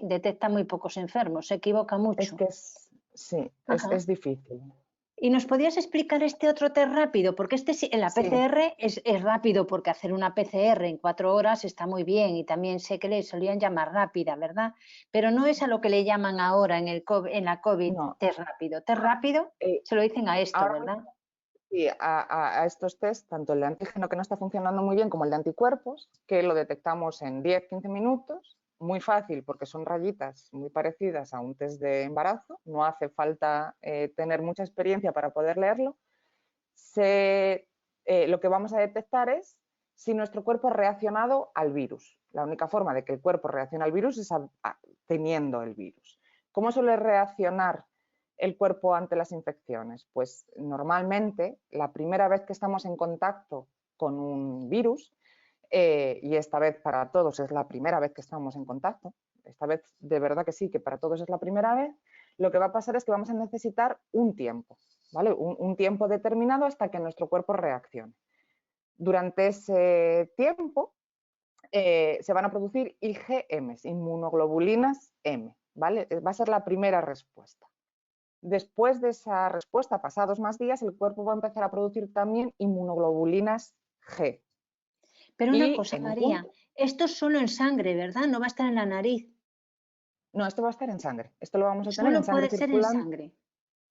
detecta muy pocos enfermos, se equivoca mucho. Es que es difícil. ¿Y nos podías explicar este otro test rápido? Porque en la PCR es rápido, porque hacer una PCR en 4 horas está muy bien y también sé que le solían llamar rápida, ¿verdad? Pero no es a lo que le llaman ahora en la COVID No. test rápido. Test rápido se lo dicen a esto, ¿verdad? Sí, a estos test, tanto el de antígeno que no está funcionando muy bien como el de anticuerpos, que lo detectamos en 10-15 minutos, muy fácil porque son rayitas muy parecidas a un test de embarazo, no hace falta tener mucha experiencia para poder leerlo. Lo que vamos a detectar es si nuestro cuerpo ha reaccionado al virus. La única forma de que el cuerpo reaccione al virus es teniendo el virus. ¿Cómo suele reaccionar el cuerpo ante las infecciones? Pues normalmente la primera vez que estamos en contacto con un virus, y esta vez para todos es la primera vez que estamos en contacto, esta vez de verdad que sí, que para todos es la primera vez, lo que va a pasar es que vamos a necesitar un tiempo, ¿vale? Un tiempo determinado hasta que nuestro cuerpo reaccione. Durante ese tiempo se van a producir IgMs, inmunoglobulinas M, ¿vale? Va a ser la primera respuesta. Después de esa respuesta, pasados más días, el cuerpo va a empezar a producir también inmunoglobulinas G. Pero una cosa, María, esto es solo en sangre, ¿verdad? No va a estar en la nariz. No, esto va a estar en sangre. Esto lo vamos a tener Solo en sangre puede ser en circulante. sangre.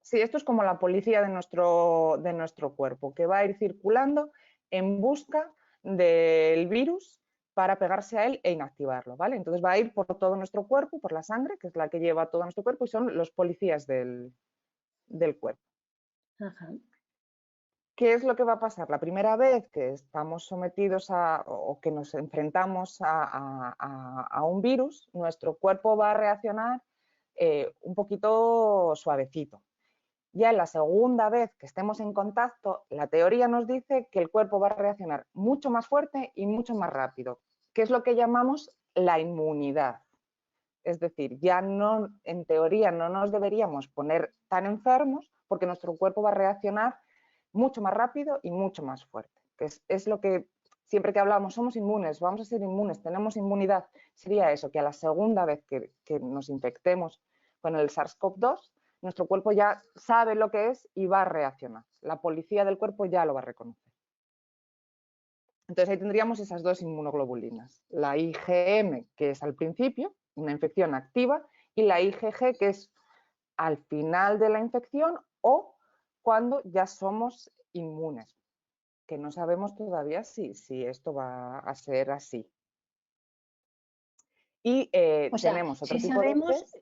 Sí, esto es como la policía de nuestro cuerpo, que va a ir circulando en busca del virus para pegarse a él e inactivarlo, ¿vale? Entonces va a ir por todo nuestro cuerpo, por la sangre, que es la que lleva todo nuestro cuerpo, y son los policías del cuerpo. Ajá. ¿Qué es lo que va a pasar? La primera vez que estamos sometidos o que nos enfrentamos a un virus, nuestro cuerpo va a reaccionar un poquito suavecito. Ya en la segunda vez que estemos en contacto, la teoría nos dice que el cuerpo va a reaccionar mucho más fuerte y mucho más rápido, que es lo que llamamos la inmunidad. Es decir, ya no, en teoría no nos deberíamos poner tan enfermos porque nuestro cuerpo va a reaccionar mucho más rápido y mucho más fuerte. Que es lo que siempre que hablamos, somos inmunes, vamos a ser inmunes, tenemos inmunidad, sería eso, que a la segunda vez que nos infectemos con el SARS-CoV-2, nuestro cuerpo ya sabe lo que es y va a reaccionar. La policía del cuerpo ya lo va a reconocer. Entonces ahí tendríamos esas dos inmunoglobulinas, la IgM, que es al principio, una infección activa, y la IgG, que es al final de la infección o cuando ya somos inmunes, que no sabemos todavía si esto va a ser así. Y tenemos otro tipo de test.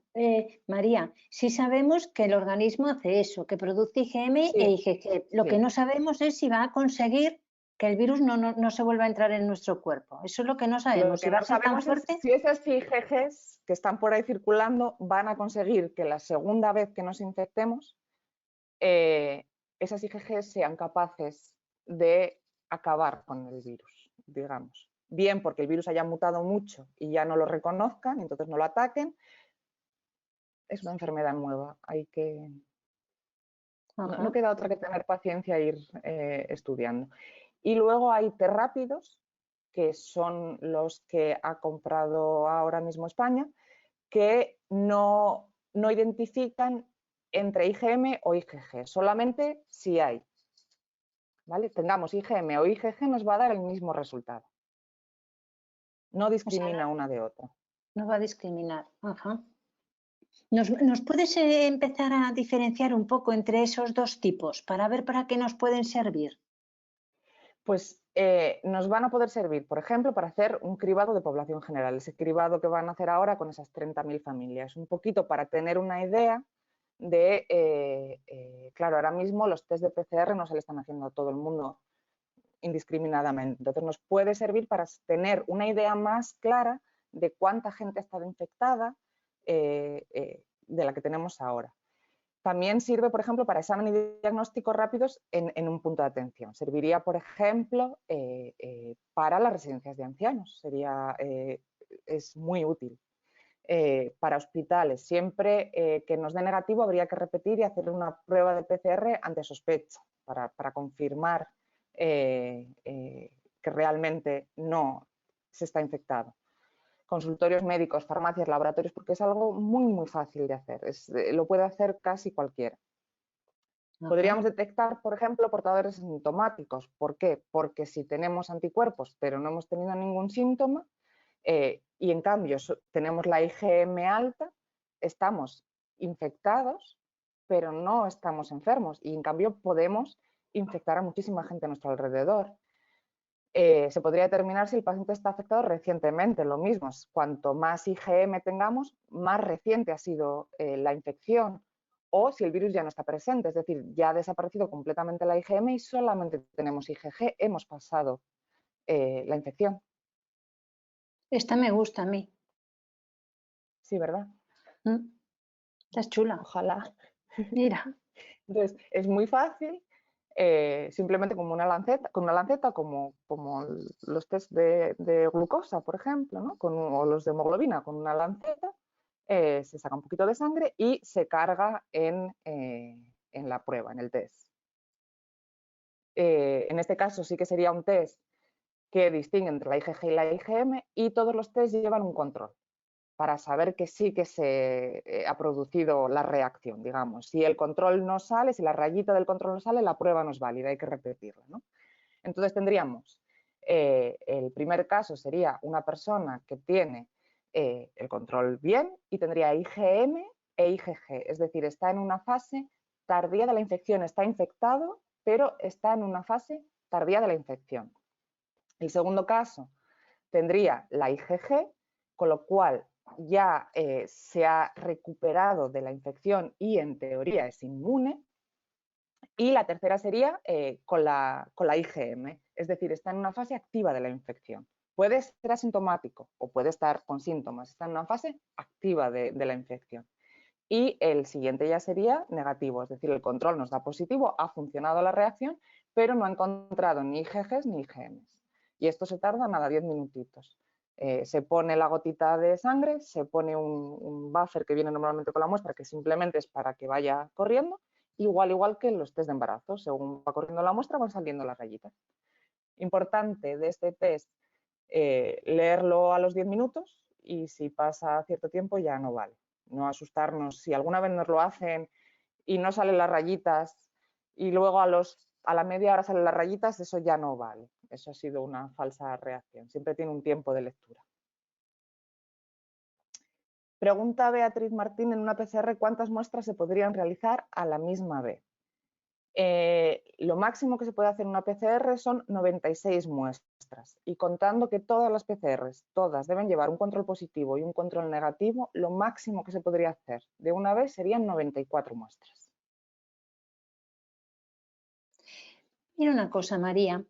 María, sí sabemos que el organismo hace eso, que produce IgM e IgG. Lo que no sabemos es si va a conseguir que el virus no se vuelva a entrar en nuestro cuerpo. Eso es lo que no sabemos. Lo Si que va no a ser tan sabemos es fuerte. si esas IgGs que están por ahí circulando van a conseguir que la segunda vez que nos infectemos, esas IgGs sean capaces de acabar con el virus, digamos. Bien porque el virus haya mutado mucho y ya no lo reconozcan, entonces no lo ataquen. Es una enfermedad nueva, hay que... No queda otra que tener paciencia e ir estudiando. Y luego hay test rápidos, que son los que ha comprado ahora mismo España, que no identifican entre IgM o IgG, solamente si hay. ¿Vale? Tengamos IgM o IgG nos va a dar el mismo resultado. No discrimina una de otra. No va a discriminar. Ajá. ¿Nos puedes empezar a diferenciar un poco entre esos dos tipos para ver para qué nos pueden servir? Pues nos van a poder servir, por ejemplo, para hacer un cribado de población general, ese cribado que van a hacer ahora con esas 30.000 familias, un poquito para tener una idea de, claro, ahora mismo los test de PCR no se le están haciendo a todo el mundo indiscriminadamente, entonces nos puede servir para tener una idea más clara de cuánta gente ha estado infectada de la que tenemos ahora. También sirve, por ejemplo, para exámenes y diagnósticos rápidos en un punto de atención. Serviría, por ejemplo, para las residencias de ancianos. Es muy útil. Para hospitales, siempre que nos dé negativo habría que repetir y hacer una prueba de PCR ante sospecha para confirmar que realmente no se está infectado. Consultorios médicos, farmacias, laboratorios, porque es algo muy, muy fácil de hacer. Lo puede hacer casi cualquiera. Podríamos detectar, por ejemplo, portadores asintomáticos. ¿Por qué? Porque si tenemos anticuerpos pero no hemos tenido ningún síntoma y en cambio tenemos la IgM alta, estamos infectados pero no estamos enfermos y en cambio podemos infectar a muchísima gente a nuestro alrededor. Se podría determinar si el paciente está afectado recientemente, lo mismo, cuanto más IgM tengamos, más reciente ha sido la infección, o si el virus ya no está presente, es decir, ya ha desaparecido completamente la IgM y solamente tenemos IgG, hemos pasado la infección. Esta me gusta a mí. Sí, ¿verdad? Esta es chula. Ojalá. Mira. Entonces, es muy fácil. Simplemente con una lanceta como los test de glucosa, por ejemplo, ¿no? O los de hemoglobina, con una lanceta se saca un poquito de sangre y se carga en la prueba, en el test. En este caso sí que sería un test que distingue entre la IgG y la IgM y todos los test llevan un control para saber que sí que se ha producido la reacción, digamos. Si el control no sale, si la rayita del control no sale, la prueba no es válida, hay que repetirla, ¿no? Entonces tendríamos, el primer caso sería una persona que tiene el control bien y tendría IgM e IgG, es decir, está en una fase tardía de la infección, está infectado, pero está en una fase tardía de la infección. El segundo caso tendría la IgG, con lo cual ya se ha recuperado de la infección y en teoría es inmune. Y la tercera sería con la IgM, es decir, está en una fase activa de la infección. Puede ser asintomático o puede estar con síntomas, está en una fase activa de la infección. Y el siguiente ya sería negativo, es decir, el control nos da positivo, ha funcionado la reacción, pero no ha encontrado ni IgGs ni IgMs. Y esto se tarda nada, 10 minutitos. Se pone la gotita de sangre, se pone un buffer que viene normalmente con la muestra, que simplemente es para que vaya corriendo, igual que los test de embarazo, según va corriendo la muestra van saliendo las rayitas. Importante de este test, leerlo a los 10 minutos y si pasa cierto tiempo ya no vale. No asustarnos, si alguna vez nos lo hacen y no salen las rayitas y luego a la media hora salen las rayitas, eso ya no vale. Eso ha sido una falsa reacción. Siempre tiene un tiempo de lectura. Pregunta Beatriz Martín en una PCR, ¿cuántas muestras se podrían realizar a la misma vez? Lo máximo que se puede hacer en una PCR son 96 muestras y contando que todas las PCRs, todas deben llevar un control positivo y un control negativo, lo máximo que se podría hacer de una vez serían 94 muestras. Mira una cosa, María.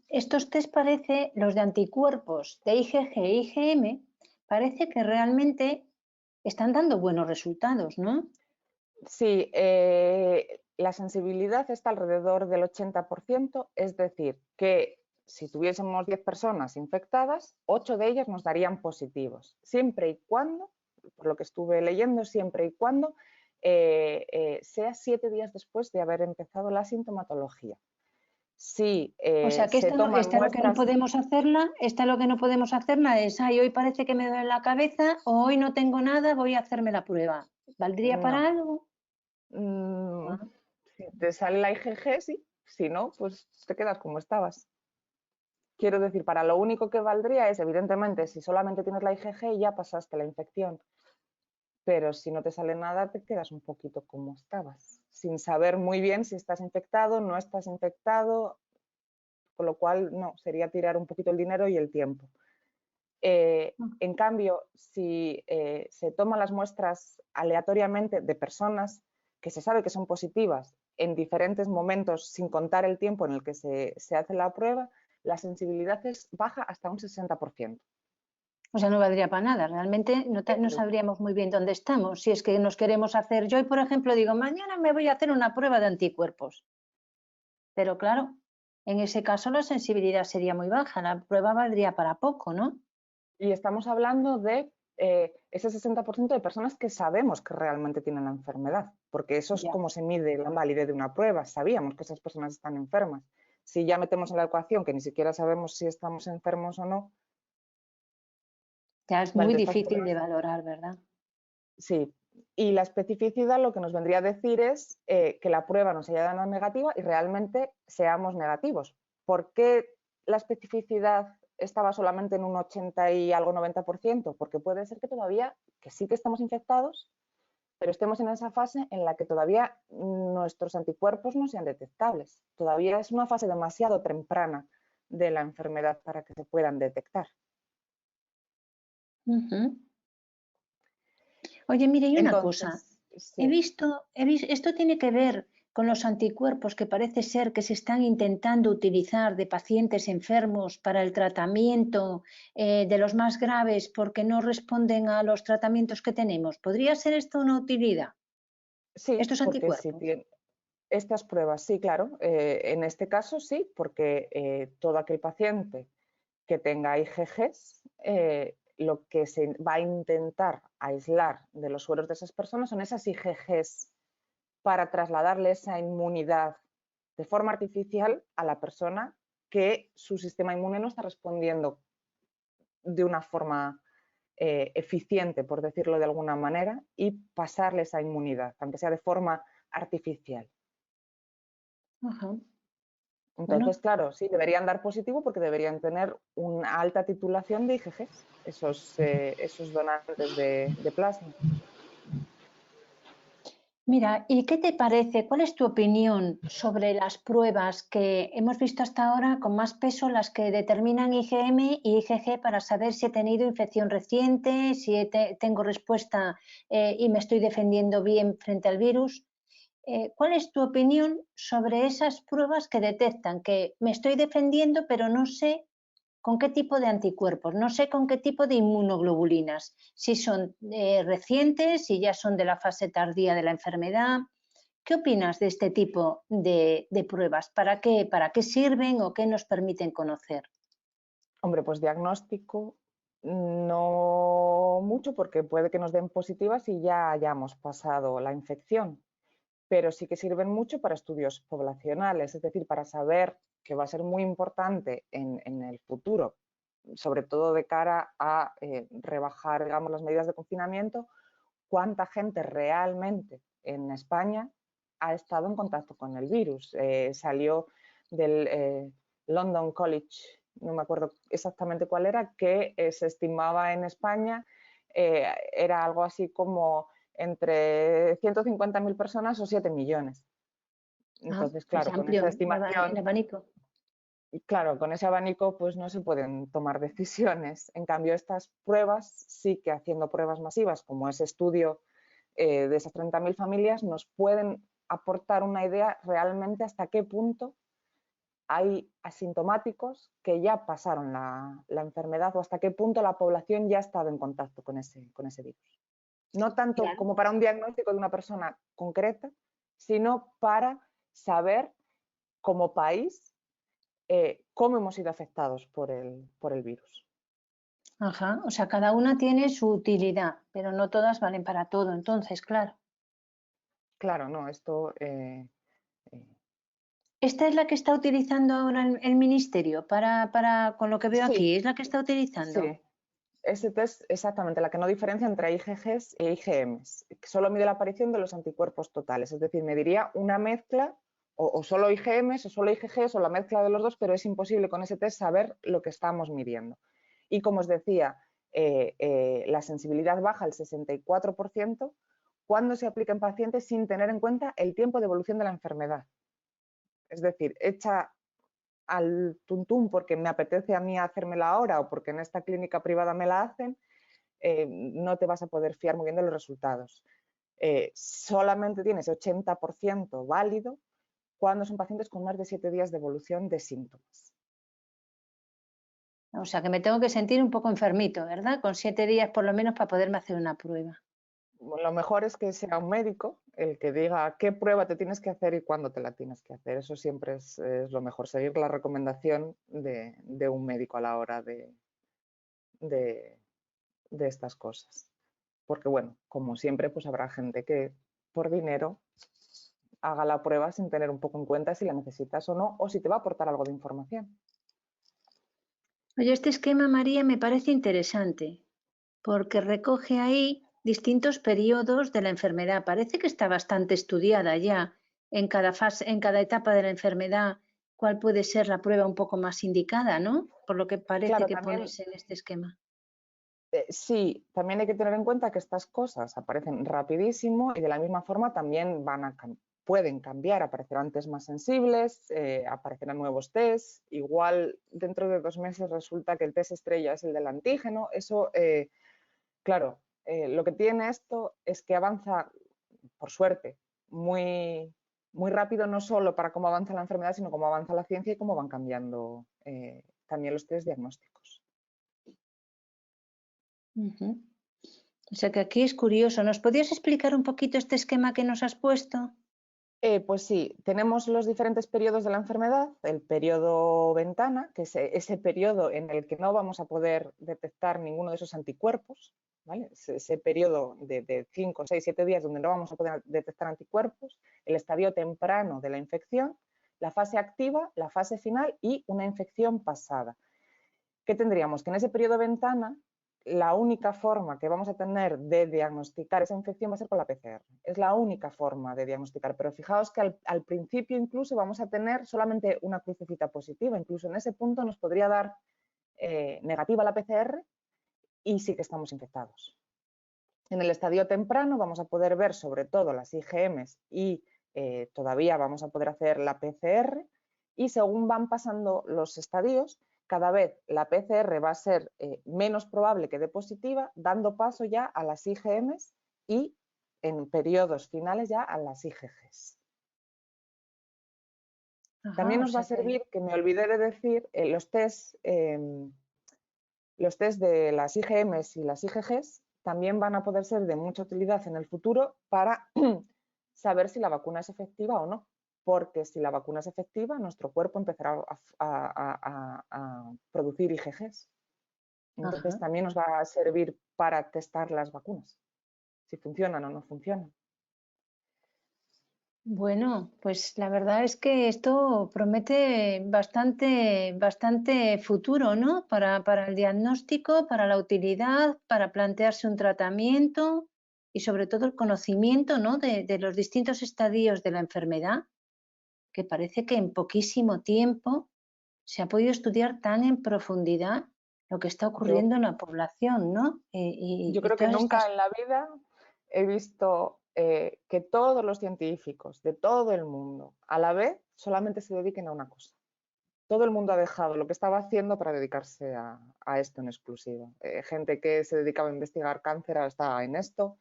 Estos test parece, los de anticuerpos de IgG e IgM, parece que realmente están dando buenos resultados, ¿no? Sí, la sensibilidad está alrededor del 80%, es decir, que si tuviésemos 10 personas infectadas, 8 de ellas nos darían positivos, siempre y cuando, por lo que estuve leyendo, siempre y cuando sea 7 días después de haber empezado la sintomatología. Si o sea que se toman esta lo que no muestras... podemos hacerla, esta lo que no podemos hacerla es, ay, hoy parece que me duele la cabeza o hoy no tengo nada, voy a hacerme la prueba. ¿Valdría para algo? Si te sale la IgG, sí. Si no, pues te quedas como estabas. Quiero decir, para lo único que valdría es, evidentemente, si solamente tienes la IgG ya pasaste la infección. Pero si no te sale nada, te quedas un poquito como estabas, sin saber muy bien si estás infectado, no estás infectado, con lo cual no, sería tirar un poquito el dinero y el tiempo. En cambio, si se toman las muestras aleatoriamente de personas que se sabe que son positivas en diferentes momentos, sin contar el tiempo en el que se hace la prueba, la sensibilidad baja hasta un 60%. O sea, no valdría para nada. Realmente no sabríamos muy bien dónde estamos. Si es que nos queremos hacer... Yo hoy, por ejemplo, digo, mañana me voy a hacer una prueba de anticuerpos. Pero claro, en ese caso la sensibilidad sería muy baja. La prueba valdría para poco, ¿no? Y estamos hablando de ese 60% de personas que sabemos que realmente tienen la enfermedad, porque eso es como se mide la validez de una prueba. Sabíamos que esas personas están enfermas. Si ya metemos en la ecuación que ni siquiera sabemos si estamos enfermos o no, ya es muy difícil de valorar, ¿verdad? Sí, Y la especificidad lo que nos vendría a decir es que la prueba nos haya dado negativa y realmente seamos negativos. ¿Por qué la especificidad estaba solamente en un 80 y algo 90%? Porque puede ser que todavía, que sí que estamos infectados, pero estemos en esa fase en la que todavía nuestros anticuerpos no sean detectables. Todavía es una fase demasiado temprana de la enfermedad para que se puedan detectar. Oye, mire, y una Entonces, cosa. sí. Esto tiene que ver con los anticuerpos que parece ser que se están intentando utilizar de pacientes enfermos para el tratamiento de los más graves porque no responden a los tratamientos que tenemos. ¿Podría ser esto una utilidad? Sí, Estos porque si anticuerpos. tiene estas pruebas, sí, claro. En este caso sí, porque todo aquel paciente que tenga IgGs, lo que se va a intentar aislar de los sueros de esas personas son esas IgGs para trasladarle esa inmunidad de forma artificial a la persona que su sistema inmune no está respondiendo de una forma eficiente, por decirlo de alguna manera, y pasarle esa inmunidad, aunque sea de forma artificial. Ajá. Entonces, Bueno, claro, sí, deberían dar positivo porque deberían tener una alta titulación de IgGs, esos donantes de plasma. mira, ¿y qué te parece? ¿Cuál es tu opinión sobre las pruebas que hemos visto hasta ahora con más peso, las que determinan IgM y IgG para saber si he tenido infección reciente, si tengo respuesta y me estoy defendiendo bien frente al virus? ¿Cuál es tu opinión sobre esas pruebas que detectan que me estoy defendiendo, pero no sé con qué tipo de anticuerpos, no sé con qué tipo de inmunoglobulinas, si son recientes, si ya son de la fase tardía de la enfermedad? ¿Qué opinas de este tipo de pruebas? ¿Para qué sirven o qué nos permiten conocer? Hombre, pues diagnóstico no mucho porque puede que nos den positivas y ya hayamos pasado la infección, pero sí que sirven mucho para estudios poblacionales, es decir, para saber, que va a ser muy importante en el futuro, sobre todo de cara a rebajar, digamos, las medidas de confinamiento, cuánta gente realmente en España ha estado en contacto con el virus. Salió del London College, no me acuerdo exactamente cuál era, que se estimaba en España, era algo así como entre 150.000 personas o 7 millones. Entonces, Es claro, con amplio esa el estimación, abanico. claro, con ese abanico pues no se pueden tomar decisiones. En cambio, estas pruebas sí que haciendo pruebas masivas, como ese estudio de esas 30.000 familias, nos pueden aportar una idea realmente hasta qué punto hay asintomáticos que ya pasaron la enfermedad o hasta qué punto la población ya ha estado en contacto con ese virus. No tanto Claro. como para un diagnóstico de una persona concreta, sino para saber como país cómo hemos sido afectados por el virus. Ajá, o sea, cada una tiene su utilidad, pero no todas valen para todo, entonces, claro. Claro, no, esto... ¿Esta es la que está utilizando ahora el Ministerio con lo que veo sí, aquí? ¿Es la que está utilizando? sí. Ese test exactamente, la que no diferencia entre IgGs e IgMs, que solo mide la aparición de los anticuerpos totales, es decir, me diría una mezcla o solo IgMs o solo IgGs o la mezcla de los dos, pero es imposible con ese test saber lo que estamos midiendo. Y como os decía, la sensibilidad baja al 64% cuando se aplica en pacientes sin tener en cuenta el tiempo de evolución de la enfermedad. Es decir, hecha al tuntún porque me apetece a mí hacérmela ahora o porque en esta clínica privada me la hacen, no te vas a poder fiar muy bien de los resultados. Solamente tienes 80% válido cuando son pacientes con más de 7 días de evolución de síntomas. O sea, que me tengo que sentir un poco enfermito, ¿verdad? Con 7 días por lo menos para poderme hacer una prueba. Lo mejor es que sea un médico el que diga qué prueba te tienes que hacer y cuándo te la tienes que hacer. Eso siempre es lo mejor, seguir la recomendación de un médico a la hora de estas cosas. Porque bueno, como siempre, pues habrá gente que por dinero haga la prueba sin tener un poco en cuenta si la necesitas o no, o si te va a aportar algo de información. Oye, este esquema, María, me parece interesante, porque recoge ahí distintos periodos de la enfermedad. Parece que está bastante estudiada ya en cada fase, en cada etapa de la enfermedad, cuál puede ser la prueba un poco más indicada, ¿no? Por lo que parece Claro, que también, pones en este esquema. sí, también hay que tener en cuenta que estas cosas aparecen rapidísimo y de la misma forma también pueden cambiar, aparecerán test más sensibles, aparecerán nuevos test, igual dentro de 2 meses resulta que el test estrella es el del antígeno, eso, claro, lo que tiene esto es que avanza, por suerte, muy, muy rápido, no solo para cómo avanza la enfermedad, sino cómo avanza la ciencia y cómo van cambiando también los test diagnósticos. O sea que aquí es curioso. ¿Nos podrías explicar un poquito este esquema que nos has puesto? Pues sí, tenemos los diferentes periodos de la enfermedad, el periodo ventana, que es ese periodo en el que no vamos a poder detectar ninguno de esos anticuerpos, ¿vale? Ese periodo de 5, 6, 7 días donde no vamos a poder detectar anticuerpos, el estadio temprano de la infección, la fase activa, la fase final y una infección pasada. ¿Qué tendríamos? Que en ese periodo ventana la única forma que vamos a tener de diagnosticar esa infección va a ser con la PCR. Es la única forma de diagnosticar, pero fijaos que al principio incluso vamos a tener solamente una crucecita positiva, incluso en ese punto nos podría dar negativa la PCR y sí que estamos infectados. En el estadio temprano vamos a poder ver sobre todo las IgMs y todavía vamos a poder hacer la PCR y según van pasando los estadios, cada vez la PCR va a ser menos probable que dé positiva, dando paso ya a las IgMs y en periodos finales ya a las IgGs. También nos va a servir, que me olvidé de decir, los test de las IgMs y las IgGs también van a poder ser de mucha utilidad en el futuro para saber si la vacuna es efectiva o no. Porque si la vacuna es efectiva, nuestro cuerpo empezará a producir IgGs. Entonces también nos va a servir para testar las vacunas, si funcionan o no funcionan. Bueno, pues la verdad es que esto promete bastante futuro, ¿no? Para el diagnóstico, para la utilidad, para plantearse un tratamiento y sobre todo el conocimiento, ¿no? de los distintos estadios de la enfermedad, que parece que en poquísimo tiempo se ha podido estudiar tan en profundidad lo que está ocurriendo en la población, ¿no? Yo creo que todas nunca estas... en la vida he visto que todos los científicos de todo el mundo a la vez solamente se dediquen a una cosa. Todo el mundo ha dejado lo que estaba haciendo para dedicarse a esto en exclusiva. Gente que se dedicaba a investigar cáncer ahora está en esto.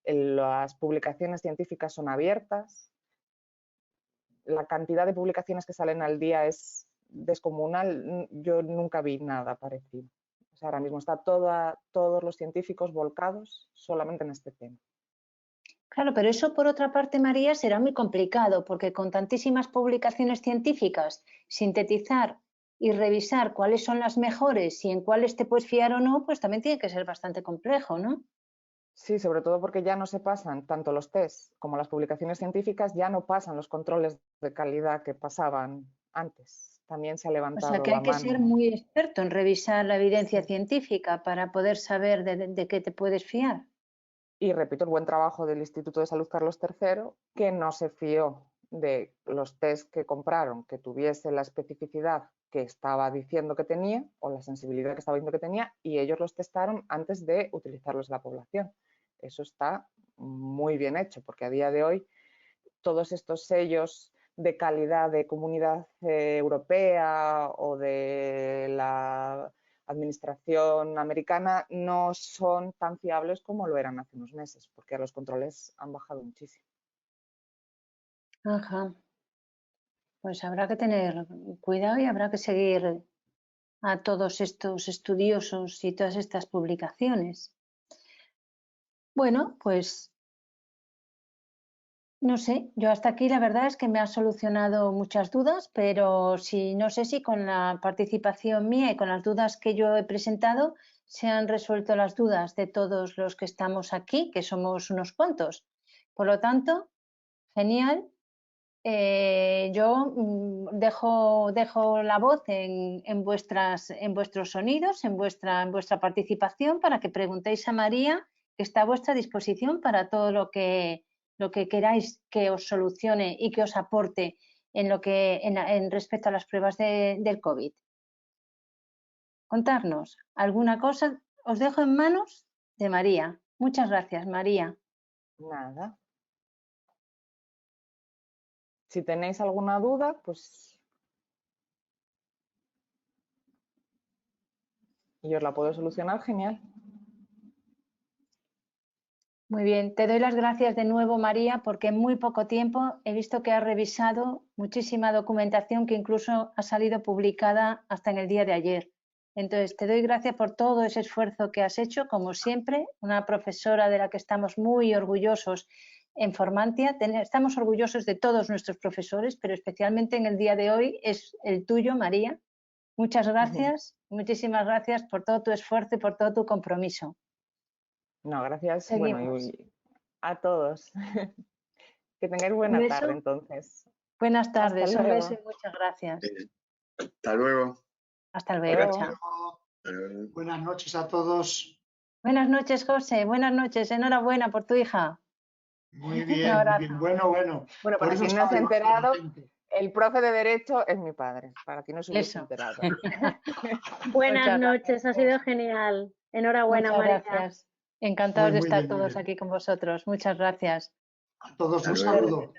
Las publicaciones científicas son abiertas. La cantidad de publicaciones que salen al día es descomunal. Yo nunca vi nada parecido. O sea, ahora mismo está todos los científicos volcados solamente en este tema. Claro, pero eso por otra parte, María, será muy complicado porque con tantísimas publicaciones científicas, sintetizar y revisar cuáles son las mejores y en cuáles te puedes fiar o no, pues también tiene que ser bastante complejo, ¿no? Sí, sobre todo porque ya no se pasan tanto los tests como las publicaciones científicas, ya no pasan los controles de calidad que pasaban antes. También se ha O levantado sea que la hay que ser mano. muy experto en revisar la evidencia Sí. científica para poder saber de qué te puedes fiar. Y repito, el buen trabajo del Instituto de Salud Carlos III, que no se fió de los test que compraron, que tuviese la especificidad que estaba diciendo que tenía o la sensibilidad que estaba diciendo que tenía, y ellos los testaron antes de utilizarlos en la población. Eso está muy bien hecho, porque a día de hoy todos estos sellos de calidad de Comunidad Europea o de la administración americana no son tan fiables como lo eran hace unos meses, porque los controles han bajado muchísimo. Ajá. Pues habrá que tener cuidado y habrá que seguir a todos estos estudiosos y todas estas publicaciones. Bueno, pues no sé, yo hasta aquí la verdad es que me ha solucionado muchas dudas, pero no sé si con la participación mía y con las dudas que yo he presentado se han resuelto las dudas de todos los que estamos aquí, que somos unos cuantos. Por lo tanto, genial. Yo dejo la voz en vuestros sonidos, en vuestra participación para que preguntéis a María que está a vuestra disposición para todo lo que queráis que os solucione y que os aporte en respecto a las pruebas del COVID. Contarnos alguna cosa. Os dejo en manos de María. Muchas gracias, María. Nada. Si tenéis alguna duda, pues y os la puedo solucionar, genial. Muy bien, te doy las gracias de nuevo, María, porque en muy poco tiempo he visto que has revisado muchísima documentación que incluso ha salido publicada hasta en el día de ayer. Entonces, te doy gracias por todo ese esfuerzo que has hecho, como siempre, una profesora de la que estamos muy orgullosos en Formantia. Estamos orgullosos de todos nuestros profesores, pero especialmente en el día de hoy es el tuyo, María. Muchas gracias, muchísimas gracias por todo tu esfuerzo y por todo tu compromiso. No, gracias. Seguimos. Bueno, y a todos. Que tengáis buena tarde, entonces. Buenas tardes, Hasta un luego. beso y muchas gracias. Hasta luego. Hasta luego, chao. Buenas noches a todos. Buenas noches, José. Buenas noches. Enhorabuena por tu hija. Muy Un bien, abrazo. muy bien. Bueno. Bueno, Por para eso quien no se ha estaba enterado, contento. el profe de Derecho es mi padre, para quien no se hubiese Eso. enterado. Buenas Muchas noches, ha sido genial. Enhorabuena, Muchas María. gracias. Encantados de Muy estar bien, muy todos bien. aquí con vosotros. Muchas gracias. A todos Hasta un luego. saludo.